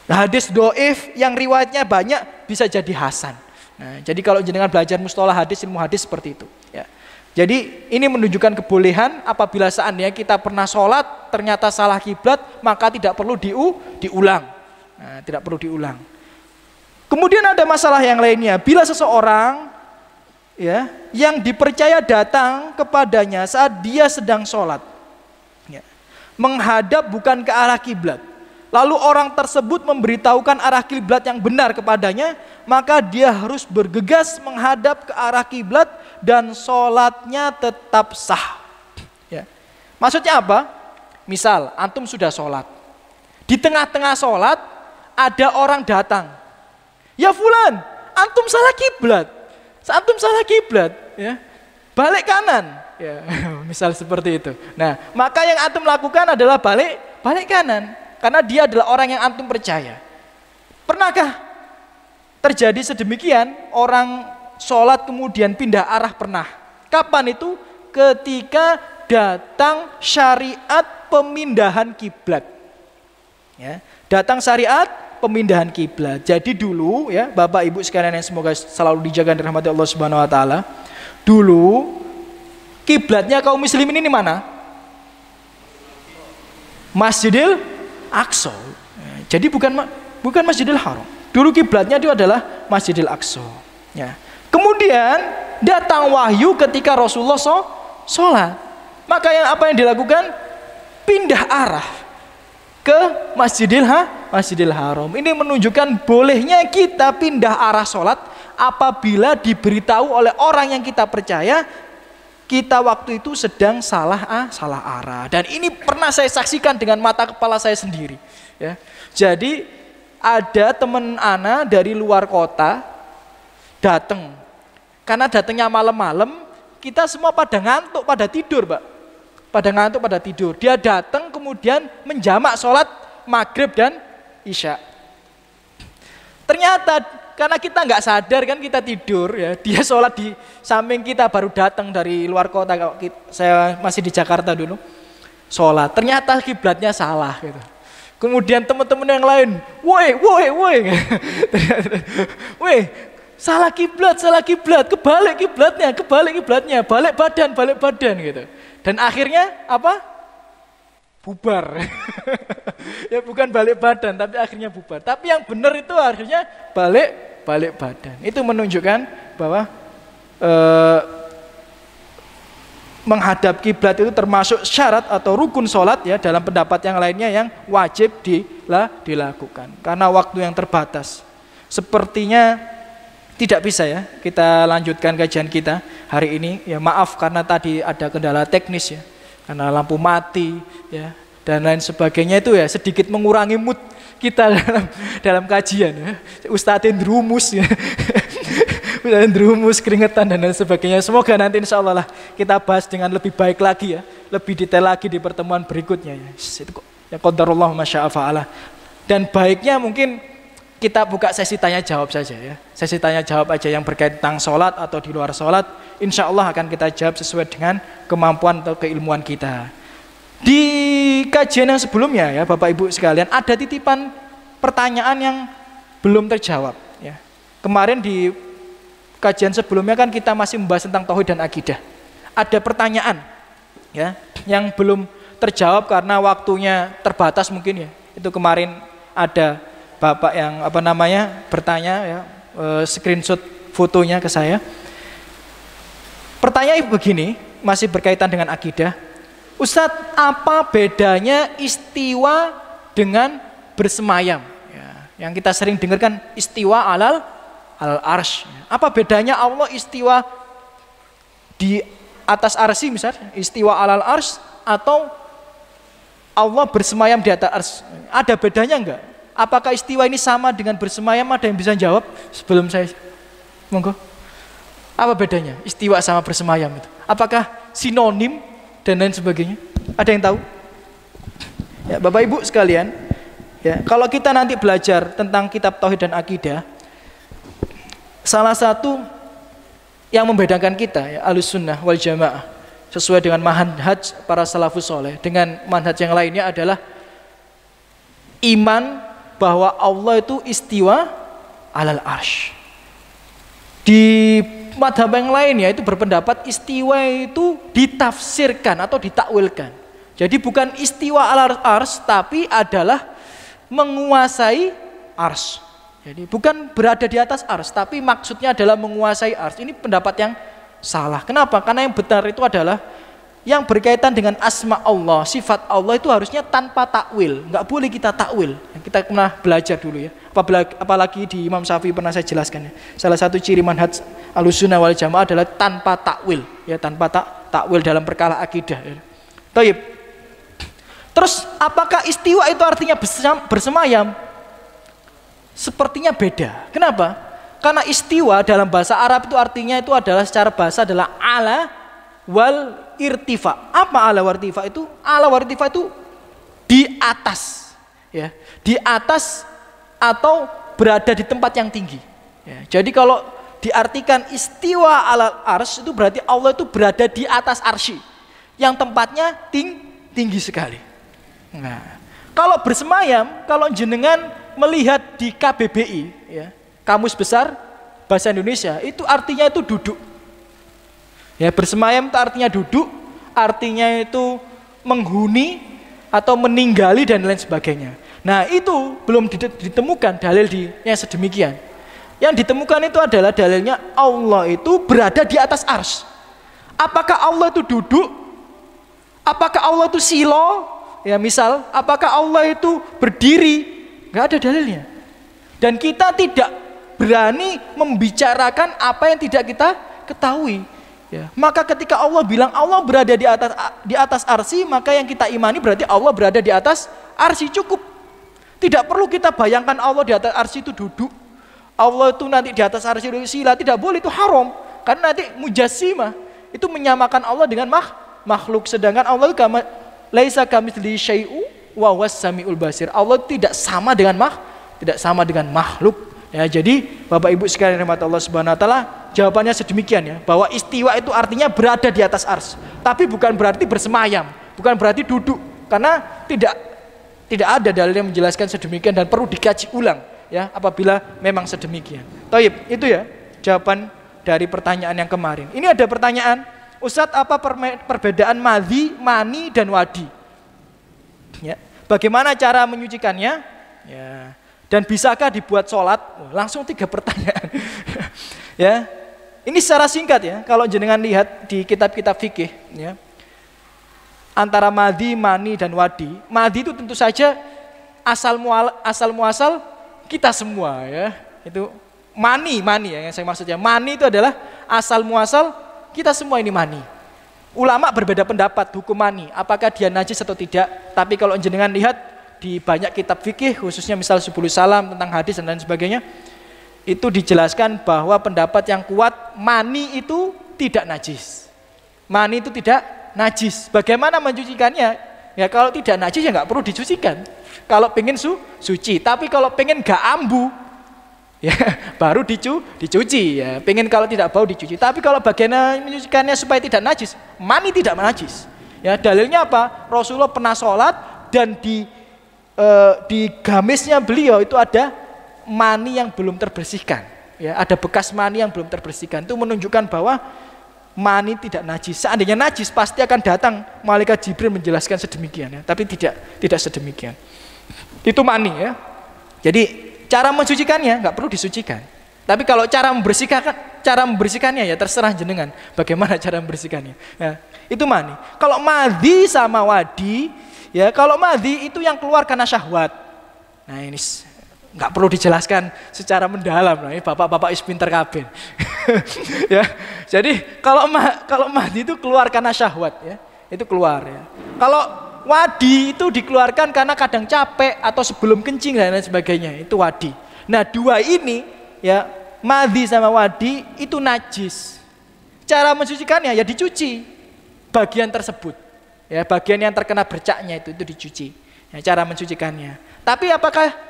S1: Hadis dhaif yang riwayatnya banyak bisa jadi hasan. Nah, jadi kalau jenengan belajar mustalah hadis, ilmu hadis seperti itu. Ya. Jadi ini menunjukkan kebolehan apabila seandainya kita pernah sholat ternyata salah kiblat, maka tidak perlu diulang. Nah, tidak perlu diulang. Kemudian ada masalah yang lainnya. Bila seseorang, ya, yang dipercaya datang kepadanya saat dia sedang sholat, ya, menghadap bukan ke arah kiblat, lalu orang tersebut memberitahukan arah kiblat yang benar kepadanya, maka dia harus bergegas menghadap ke arah kiblat dan sholatnya tetap sah. Ya. Maksudnya apa? Misal antum sudah sholat, di tengah-tengah sholat ada orang datang, ya fulan, antum salah kiblat. Antum salah kiblat, ya, balik kanan, ya, misal seperti itu. Nah, maka yang antum lakukan adalah balik kanan, karena dia adalah orang yang antum percaya. Pernahkah terjadi sedemikian? Orang sholat kemudian pindah arah, pernah. Kapan itu? Ketika datang syariat pemindahan kiblat. Ya, datang syariat pemindahan kiblat. Jadi dulu, ya, Bapak Ibu sekalian yang semoga selalu dijaga dan dirahmati Allah Subhanahu wa taala. Dulu kiblatnya kaum muslimin ini mana? Masjidil Aqsa. Jadi bukan Masjidil Haram. Dulu kiblatnya itu adalah Masjidil Aqsa. Ya. Kemudian datang wahyu ketika Rasulullah sholat. Maka apa yang dilakukan? Pindah arah ke Masjidil Haram. Ini menunjukkan bolehnya kita pindah arah sholat apabila diberitahu oleh orang yang kita percaya kita waktu itu sedang salah arah. Dan ini pernah saya saksikan dengan mata kepala saya sendiri. Ya. Jadi ada teman ana dari luar kota datang. Karena datangnya malam-malam, kita semua pada ngantuk, pada tidur, Pak. Pada ngantuk, pada tidur. Dia datang kemudian menjamak sholat maghrib dan isya. Ternyata karena kita nggak sadar kan, kita tidur, ya, dia sholat di samping kita, baru datang dari luar kota. Saya masih di Jakarta dulu, sholat. Ternyata kiblatnya salah gitu. Kemudian teman-teman yang lain, woi, salah kiblat, kebalik kiblatnya, balik badan gitu. Dan akhirnya apa? Bubar. Ya bukan balik badan, tapi akhirnya bubar. Tapi yang benar itu akhirnya balik badan. Itu menunjukkan bahwa menghadap kiblat itu termasuk syarat atau rukun sholat, ya, dalam pendapat yang lainnya yang wajib dilakukan. Karena waktu yang terbatas. Sepertinya tidak bisa, ya, kita lanjutkan kajian kita hari ini. Ya, maaf karena tadi ada kendala teknis, ya, karena lampu mati, ya, dan lain sebagainya, itu ya sedikit mengurangi mood kita dalam kajian, ya. Ustadzin rumus, ya. Drumus, keringetan dan lain sebagainya. Semoga nanti insya Allah lah kita bahas dengan lebih baik lagi ya, lebih detail lagi di pertemuan berikutnya ya. Itu ya qadarullah masya Allah. Dan baiknya mungkin kita buka sesi tanya jawab saja ya. Sesi tanya jawab aja yang berkaitan tentang sholat atau di luar sholat. Insya Allah akan kita jawab sesuai dengan kemampuan atau keilmuan kita. Di kajian yang sebelumnya ya Bapak Ibu sekalian, ada titipan pertanyaan yang belum terjawab ya. Kemarin di kajian sebelumnya kan kita masih membahas tentang tauhid dan akidah. Ada pertanyaan ya yang belum terjawab karena waktunya terbatas mungkin ya. Itu kemarin ada Bapak yang bertanya ya, screenshot fotonya ke saya. Pertanyaan begini, masih berkaitan dengan akidah. Ustadz, apa bedanya istiwa dengan bersemayam? Ya, yang kita sering dengarkan istiwa alal arsy. Apa bedanya Allah istiwa di atas arsy misalnya, istiwa alal arsy, atau Allah bersemayam di atas arsy? Ada bedanya enggak? Apakah istiwa ini sama dengan bersemayam? Ada yang bisa jawab sebelum saya? Monggo. Apa bedanya istiwa sama bersemayam itu? Apakah sinonim dan lain sebagainya? Ada yang tahu? Ya, Bapak Ibu sekalian, ya, kalau kita nanti belajar tentang kitab tauhid dan akidah, salah satu yang membedakan kita ya Ahlussunnah wal Jamaah sesuai dengan manhaj para salafus saleh dengan manhaj yang lainnya adalah iman bahwa Allah itu istiwa alal arsy. Di madhab yang lainnya itu berpendapat istiwa itu ditafsirkan atau ditakwilkan. Jadi bukan istiwa alal arsy tapi adalah menguasai arsy. Jadi bukan berada di atas arsy tapi maksudnya adalah menguasai arsy. Ini pendapat yang salah. Kenapa? Karena yang benar itu adalah yang berkaitan dengan asma Allah, sifat Allah itu harusnya tanpa takwil. Nggak boleh kita takwil. Kita pernah belajar dulu ya. Apalagi di Imam Syafi'i pernah saya jelaskan ya. Salah satu ciri manhaj Ahlussunnah wal Jamaah adalah tanpa takwil, ya, tanpa takwil dalam perkara akidah. Ya. Taib. Terus apakah istiwa itu artinya bersemayam? Sepertinya beda. Kenapa? Karena istiwa dalam bahasa Arab itu artinya itu adalah secara bahasa adalah ala wal irtifa. Apa ala wal irtifa itu? Ala wal irtifa itu di atas, ya, di atas atau berada di tempat yang tinggi. Ya, jadi kalau diartikan istiwa alal arsy itu berarti Allah itu berada di atas arsy, yang tempatnya tinggi sekali. Nah, kalau bersemayam, kalau jenengan melihat di KBBI, ya, Kamus Besar Bahasa Indonesia, itu artinya itu duduk. Ya, bersemayam itu artinya duduk, artinya itu menghuni atau meninggali dan lain sebagainya. Nah, itu belum ditemukan dalil yang sedemikian. Yang ditemukan itu adalah dalilnya Allah itu berada di atas arsy. Apakah Allah itu duduk? Apakah Allah itu silo? Ya, misal, apakah Allah itu berdiri? Nggak ada dalilnya. Dan kita tidak berani membicarakan apa yang tidak kita ketahui. Ya. Maka ketika Allah bilang Allah berada di atas arsy, maka yang kita imani berarti Allah berada di atas arsy, cukup. Tidak perlu kita bayangkan Allah di atas arsy itu duduk. Allah itu nanti di atas arsy itu sila, tidak boleh, itu haram. Karena nanti mujassimah itu menyamakan Allah dengan makhluk, sedangkan Allah laisa kamitslihi syai'un wa huwas samiul basir. Allah tidak sama dengan makhluk. Ya, jadi Bapak Ibu sekalian rahmat Allah Subhanahu wa taala, jawabannya sedemikian ya, bahwa istiwa itu artinya berada di atas arsy, tapi bukan berarti bersemayam, bukan berarti duduk, karena tidak ada dalil yang menjelaskan sedemikian dan perlu dikaji ulang ya apabila memang sedemikian. Taib, itu ya jawaban dari pertanyaan yang kemarin. Ini ada pertanyaan, Ustadz, apa perbedaan madhi, mani dan wadi? Ya, bagaimana cara menyucikannya? Ya. Dan bisakah dibuat sholat? Langsung 3 pertanyaan. Ya, ini secara singkat ya. Kalau jenengan lihat di kitab-kitab fikih, ya, antara madhi, mani dan wadi. Madhi itu tentu saja asal muasal kita semua ya. Itu mani ya yang saya maksudnya. Mani itu adalah asal muasal kita semua, ini mani. Ulama berbeda pendapat hukum mani, apakah dia najis atau tidak. Tapi kalau jenengan lihat di banyak kitab fikih, khususnya misal Subulus Salam tentang hadis dan lain sebagainya, itu dijelaskan bahwa pendapat yang kuat mani itu tidak najis. Mani itu tidak najis. Bagaimana mencucikannya? Ya kalau tidak najis ya nggak perlu dicucikan. Kalau pengen suci, tapi kalau pengen nggak ambu, ya baru dicuci. Ya pengen kalau tidak bau dicuci. Tapi kalau bagian mencucikannya supaya tidak najis, mani tidak najis. Ya dalilnya apa? Rasulullah pernah sholat dan di gamisnya beliau itu ada mani yang belum terbersihkan, ya ada bekas mani yang belum terbersihkan. Itu menunjukkan bahwa mani tidak najis. Seandainya najis pasti akan datang malaikat Jibril menjelaskan sedemikian, ya. Tapi tidak sedemikian. Itu mani, ya. Jadi cara mensucikannya nggak perlu disucikan. Tapi kalau cara membersihkannya ya terserah jenengan. Bagaimana cara membersihkannya? Nah, itu mani. Kalau madhi sama wadi, ya kalau madhi itu yang keluar karena syahwat. Nah ini nggak perlu dijelaskan secara mendalam, nah, ini bapak-bapak pinter kabeh. Ya, jadi kalau madhi itu keluar karena syahwat, ya, itu keluar. Ya. Kalau wadi itu dikeluarkan karena kadang capek atau sebelum kencing dan lain sebagainya, itu wadi. Nah dua ini, ya madhi sama wadi itu najis. Cara mensucikannya ya dicuci bagian tersebut, ya bagian yang terkena bercaknya itu dicuci. Ya, cara mensucikannya. Tapi apakah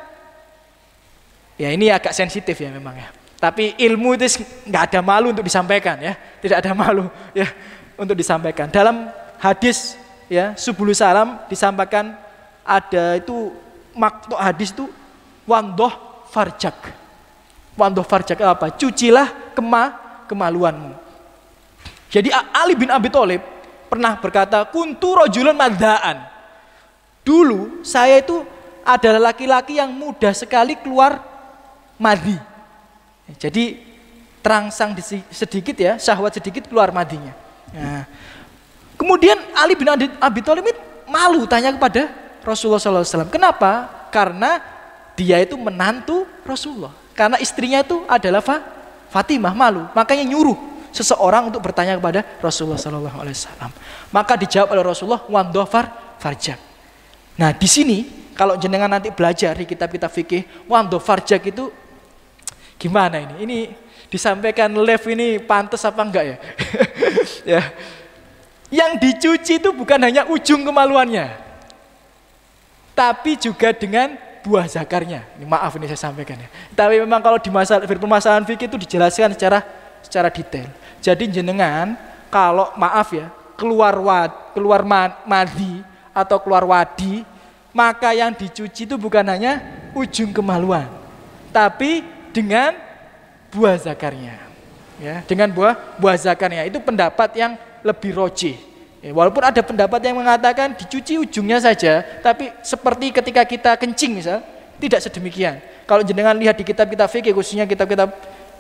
S1: ya ini agak sensitif ya memang ya. Tapi ilmu itu nggak ada malu untuk disampaikan ya, tidak ada malu ya untuk disampaikan. Dalam hadis ya Subul Salam disampaikan ada itu maksud hadis itu wandoh farjak. Wandoh farjak apa? Cucilah kemaluanmu. Jadi Ali bin Abi Thalib pernah berkata, kuntu rajulun madzaan. Dulu saya itu adalah laki-laki yang mudah sekali keluar madhi. Jadi terangsang sedikit ya, syahwat sedikit keluar madhinya. Nah, kemudian Ali bin Abi Thalib malu tanya kepada Rasulullah SAW. Kenapa? Karena dia itu menantu Rasulullah. Karena istrinya itu adalah Fatimah, malu. Makanya nyuruh seseorang untuk bertanya kepada Rasulullah SAW. Maka dijawab oleh Rasulullah, wandoh farjak. Nah di sini kalau jenengan nanti belajar di kitab-kitab fikih, wandoh farjak itu gimana ini? Ini disampaikan live ini pantas apa enggak ya? Ya. Yang dicuci itu bukan hanya ujung kemaluannya, tapi juga dengan buah zakarnya. Ini maaf ini saya sampaikan ya. Tapi memang kalau di permasalahan fikih itu dijelaskan secara detail. Jadi jenengan kalau maaf ya keluar madhi atau keluar wadi, maka yang dicuci itu bukan hanya ujung kemaluan, tapi dengan buah zakarnya, ya, dengan buah zakarnya. Itu pendapat yang lebih rojih. Ya, walaupun ada pendapat yang mengatakan dicuci ujungnya saja, tapi seperti ketika kita kencing misal, tidak sedemikian. Kalau jenengan lihat di kitab-kitab fikih, khususnya kitab-kitab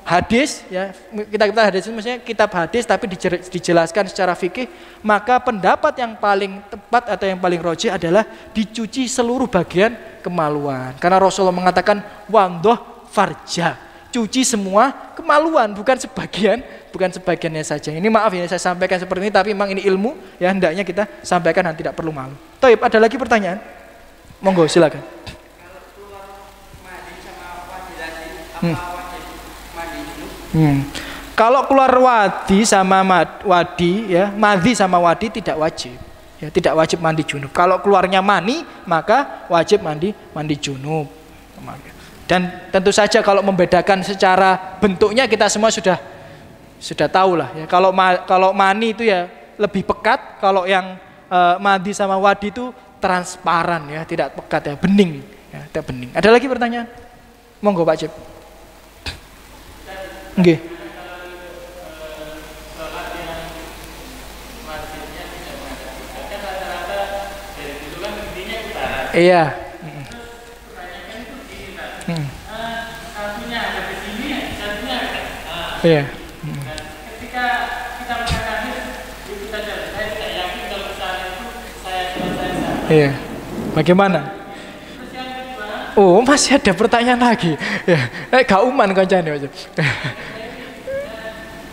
S1: hadis, ya, kitab-kitab hadis maksudnya kitab hadis tapi dijelaskan secara fikih, maka pendapat yang paling tepat atau yang paling rojih adalah dicuci seluruh bagian kemaluan. Karena Rasulullah mengatakan wandoh farja, cuci semua kemaluan, bukan sebagiannya saja. Ini maaf ya saya sampaikan seperti ini, tapi memang ini ilmu ya hendaknya kita sampaikan dan tidak perlu malu. Taib, ada lagi pertanyaan? Monggo silakan.
S3: Kalau keluar mandi sama wadi tadi, apa wajib mandi dulu?
S1: Kalau keluar wadi sama wadi ya, madhi sama wadi tidak wajib. Ya, tidak wajib mandi junub. Kalau keluarnya mani, maka wajib mandi junub. Dan tentu saja kalau membedakan secara bentuknya kita semua sudah tahu lah ya. Kalau mani itu ya lebih pekat, kalau yang madhi sama wadi itu transparan ya, tidak pekat ya, bening ya, tidak bening. Ada lagi pertanyaan? Monggo Pak Cip. Nggih. Iya.
S3: Satunya ada di sini, satunya ada.
S1: Iya.
S3: Ketika kita mengatakan itu saja, saya tidak yakin kalau misalnya itu saya selesai.
S1: Iya. Bagaimana?
S3: Terus yang kedua,
S1: Oh, masih ada pertanyaan lagi. Ya, gak uman kancane aja.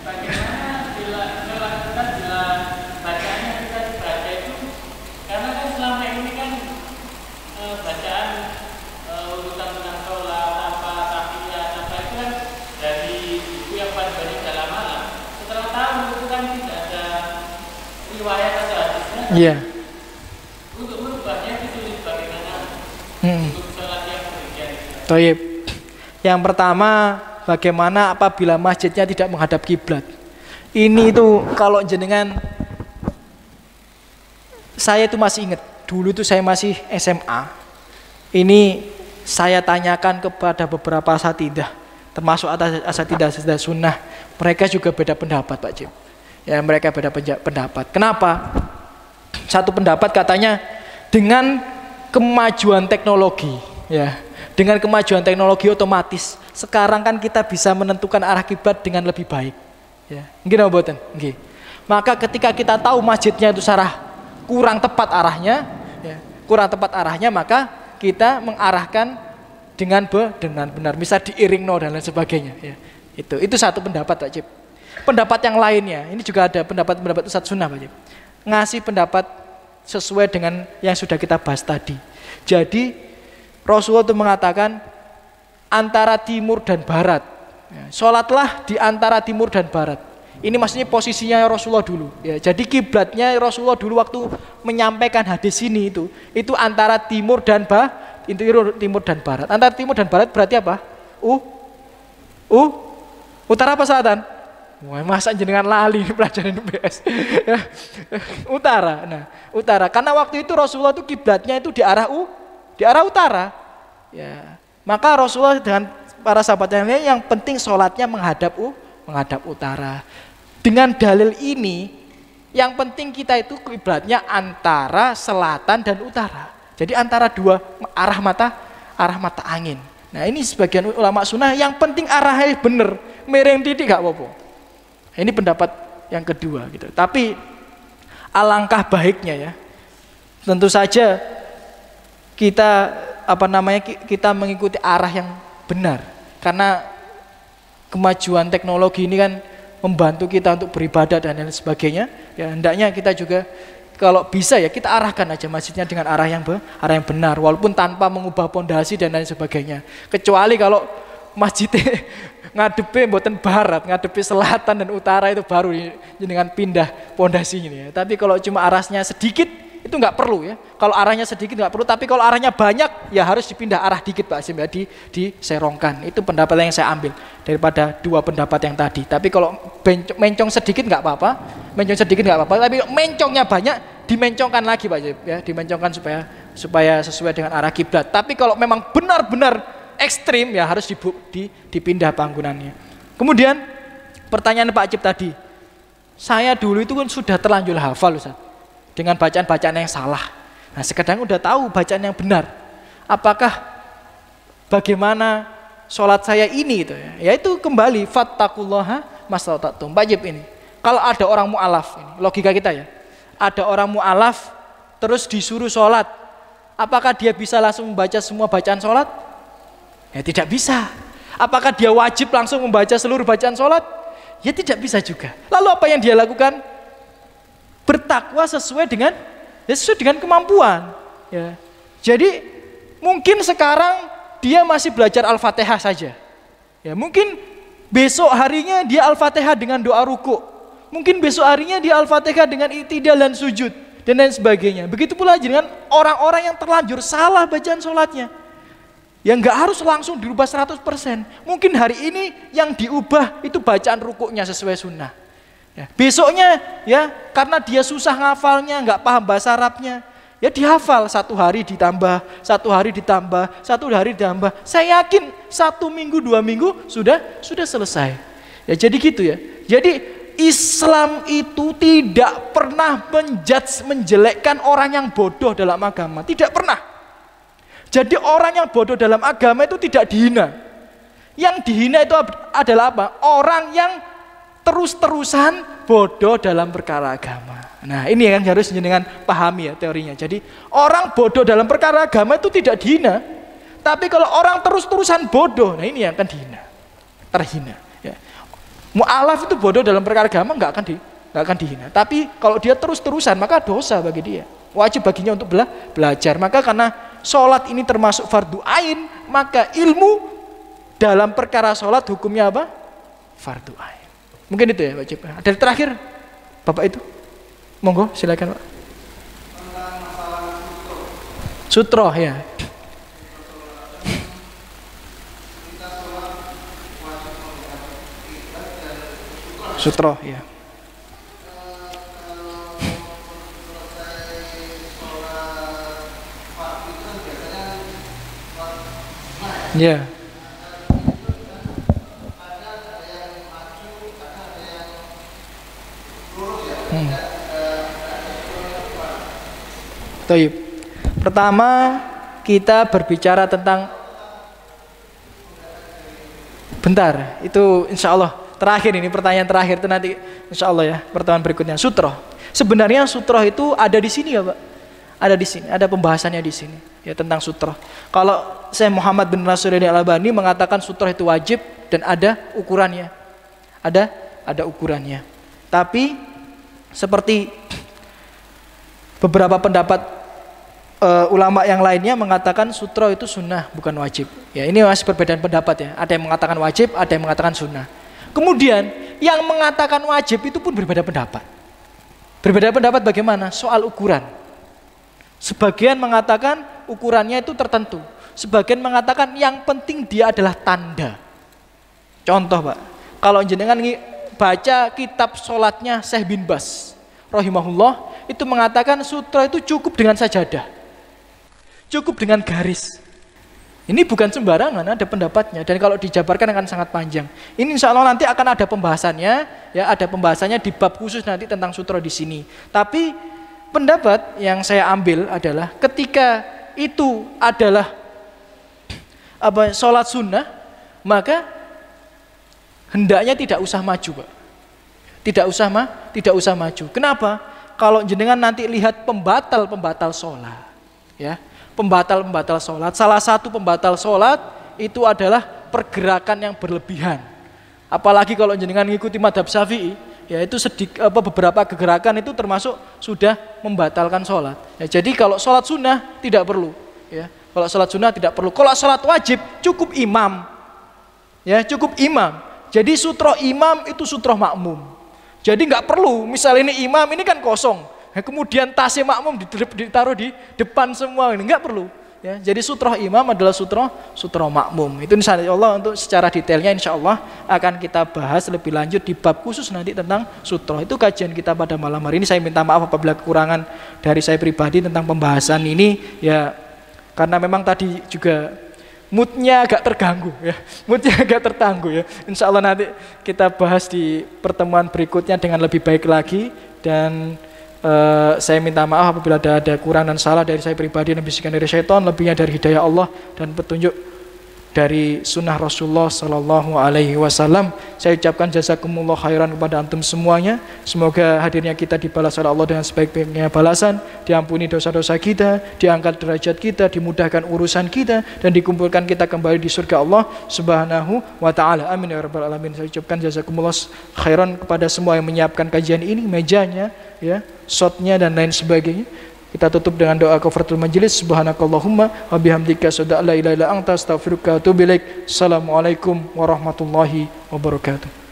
S3: bagaimana bila melakukan bacaan yang kita baca itu, karena kan selama ini kan bacaan urutan tentang sholat, tanpa tahiyat, tanpa itu kan
S1: Iya.
S3: Untuk merubahnya ditulis bagaimana untuk sholat yang demikian.
S1: Toyib. Yang pertama, bagaimana apabila masjidnya tidak menghadap kiblat. Ini itu kalau jenengan, saya itu masih ingat, dulu itu saya masih SMA. Ini saya tanyakan kepada beberapa asatidah, termasuk asatidah sunnah. Mereka juga beda pendapat, Pak Jim. Ya, mereka beda pendapat. Kenapa? Satu pendapat katanya dengan kemajuan teknologi, ya, dengan kemajuan teknologi otomatis sekarang kan kita bisa menentukan arah kiblat dengan lebih baik. Ya, nggih mboten? Nggih. Maka ketika kita tahu masjidnya itu kurang tepat arahnya, ya, kurang tepat arahnya, maka kita mengarahkan dengan benar, misal diiring dan lain sebagainya. Ya, itu satu pendapat, Pak Cip. Pendapat yang lainnya, ini juga ada pendapat Ustadz Sunnah, Pak Cip. Ngasih pendapat sesuai dengan yang sudah kita bahas tadi. Jadi Rasulullah itu mengatakan antara timur dan barat. Ya, sholatlah di antara timur dan barat. Ini maksudnya posisinya Rasulullah dulu. Ya, jadi kiblatnya Rasulullah dulu waktu menyampaikan hadis ini itu antara timur dan timur dan barat. Antara timur dan barat berarti apa? Utara apa selatan? Wah, masa jenengan lali pelajaran UBS. Ya, utara. Nah, utara. Karena waktu itu Rasulullah itu kiblatnya itu di arah utara. Ya, maka Rasulullah dengan para sahabatnya yang penting sholatnya menghadap utara. Dengan dalil ini, yang penting kita itu kiblatnya antara selatan dan utara. Jadi antara dua arah mata angin. Nah, ini sebagian ulama sunnah yang penting arahnya bener, mereng titik gak apa-apa. Ini pendapat yang kedua gitu. Tapi alangkah baiknya ya, tentu saja kita mengikuti arah yang benar, karena kemajuan teknologi ini kan membantu kita untuk beribadah dan lain sebagainya. Ya, hendaknya kita juga kalau bisa ya kita arahkan aja masjidnya dengan arah yang benar, walaupun tanpa mengubah pondasi dan lain sebagainya. Kecuali kalau masjidnya ngadepi mboten barat, ngadepi selatan dan utara, itu baru dengan pindah pondasi ini ya. Tapi kalau cuma arahnya sedikit itu nggak perlu ya. Kalau arahnya sedikit nggak perlu, tapi kalau arahnya banyak ya harus dipindah arah dikit, Pak Asim ya, diserongkan. Itu pendapat yang saya ambil daripada dua pendapat yang tadi. Tapi kalau mencong sedikit nggak apa-apa, tapi mencongnya banyak dimencongkan lagi, Pak Asim ya, dimencongkan supaya sesuai dengan arah kiblat. Tapi kalau memang benar-benar ekstrim ya harus dipindah bangunannya. Kemudian pertanyaan Pak Acip tadi, saya dulu itu kan sudah terlanjur hafal Ustaz, dengan bacaan-bacaan yang salah. Nah, sekarang udah tahu bacaan yang benar. Apakah bagaimana sholat saya ini gitu ya? Yaitu kembali fattaqullaha mastata'tum. Pak Acip ini, kalau ada orang mu'alaf, ini logika kita ya, ada orang mu'alaf terus disuruh sholat, apakah dia bisa langsung membaca semua bacaan sholat? Ya tidak bisa. Apakah dia wajib langsung membaca seluruh bacaan sholat? Ya tidak bisa juga. Lalu apa yang dia lakukan? Bertakwa sesuai dengan kemampuan. Ya. Jadi mungkin sekarang dia masih belajar Al-Fatihah saja. Ya, mungkin besok harinya dia Al-Fatihah dengan doa ruku. Mungkin besok harinya dia Al-Fatihah dengan i'tidal dan sujud dan lain sebagainya. Begitu pula dengan orang-orang yang terlanjur salah bacaan sholatnya. Yang nggak harus langsung dirubah 100%. Mungkin hari ini yang diubah itu bacaan rukuknya sesuai sunnah. Ya, besoknya ya karena dia susah ngafalnya, nggak paham bahasa Arabnya, ya dihafal 1 hari ditambah, 1 hari ditambah, 1 hari ditambah. Saya yakin 1 minggu 2 minggu sudah selesai. Ya jadi gitu ya. Jadi Islam itu tidak pernah menjelekkan orang yang bodoh dalam agama, tidak pernah. Jadi orang yang bodoh dalam agama itu tidak dihina. Yang dihina itu adalah apa? Orang yang terus-terusan bodoh dalam perkara agama. Nah, ini yang harus dengan pahami ya teorinya. Jadi orang bodoh dalam perkara agama itu tidak dihina. Tapi kalau orang terus-terusan bodoh, nah ini yang akan dihina, terhina. Ya. Mu'alaf itu bodoh dalam perkara agama nggak akan dihina. Tapi kalau dia terus-terusan maka dosa bagi dia. Wajib baginya untuk belajar. Maka karena sholat ini termasuk fardu ain, maka ilmu dalam perkara sholat hukumnya apa? Fardu ain. Mungkin itu ya Pak Cip. Dari terakhir Bapak itu, monggo silakan Pak. Sutroh ya. Sutroh ya. Ya. Taib. Pertama kita berbicara tentang bentar, itu insya Allah terakhir ini pertanyaan terakhir itu nanti insya Allah ya pertemuan berikutnya. Sutroh. Sebenarnya sutroh itu ada di sini ya Pak, ada di sini, ada pembahasannya di sini ya tentang sutroh. Kalau Syekh Muhammad bin Nasruddin Al-Albani mengatakan sutroh itu wajib dan ada ukurannya, ada ukurannya. Tapi seperti beberapa pendapat ulama yang lainnya mengatakan sutroh itu sunnah bukan wajib. Ya ini masih perbedaan pendapat ya. Ada yang mengatakan wajib, ada yang mengatakan sunnah. Kemudian yang mengatakan wajib itu pun berbeda pendapat. Berbeda pendapat bagaimana? Soal ukuran. Sebagian mengatakan ukurannya itu tertentu. Sebagian mengatakan yang penting dia adalah tanda. Contoh Pak, kalau jenengan baca kitab sholatnya Syekh bin Bas rahimahullah, itu mengatakan sutroh itu cukup dengan sajadah, cukup dengan garis. Ini bukan sembarangan, ada pendapatnya, dan kalau dijabarkan akan sangat panjang. Ini insya Allah nanti akan ada pembahasannya, ya ada pembahasannya di bab khusus nanti tentang sutroh di sini. Tapi pendapat yang saya ambil adalah ketika itu adalah sholat sunnah, maka hendaknya tidak usah maju Pak. Tidak usah maju. Kenapa? Kalau jenengan nanti lihat pembatal sholat, ya, pembatal sholat. Salah satu pembatal sholat itu adalah pergerakan yang berlebihan. Apalagi kalau jenengan ngikuti madhab Syafi'i, ya itu beberapa gerakan itu termasuk sudah membatalkan sholat. Ya, jadi kalau sholat sunnah tidak perlu, ya. Kalau sholat sunnah tidak perlu. Kalau sholat wajib cukup imam, ya cukup imam. Jadi sutroh imam itu sutroh makmum. Jadi nggak perlu, misalnya ini imam ini kan kosong, kemudian tasnya makmum ditaruh di depan semua, ini nggak perlu. Ya, jadi sutroh imam adalah sutroh makmum. Itu insya Allah untuk secara detailnya insya Allah akan kita bahas lebih lanjut di bab khusus nanti tentang sutroh. Itu kajian kita pada malam hari ini. Saya minta maaf apabila kekurangan dari saya pribadi tentang pembahasan ini, ya karena memang tadi juga moodnya agak terganggu ya, ya. Insya Allah nanti kita bahas di pertemuan berikutnya dengan lebih baik lagi, dan saya minta maaf apabila ada kurang dan salah dari saya pribadi dan bisikan dari syaitan, lebihnya dari hidayah Allah dan petunjuk dari sunnah Rasulullah Sallallahu Alaihi Wasallam. Saya ucapkan jazakumullah khairan kepada antum semuanya. Semoga hadirnya kita dibalas oleh Allah dengan sebaik-baiknya balasan, diampuni dosa-dosa kita, diangkat derajat kita, dimudahkan urusan kita, dan dikumpulkan kita kembali di surga Allah Subhanahu wa Ta'ala. Amin ya rabbal alamin. Saya ucapkan jazakumullah khairan kepada semua yang menyiapkan kajian ini, mejanya, ya, shotnya dan lain sebagainya. Kita tutup dengan doa kafaratul majelis. Subhanakallahumma wa bihamdika asyhadu an la ilaha illa anta astaghfiruka wa atubu ilaik. Assalamualaikum warahmatullahi wabarakatuh.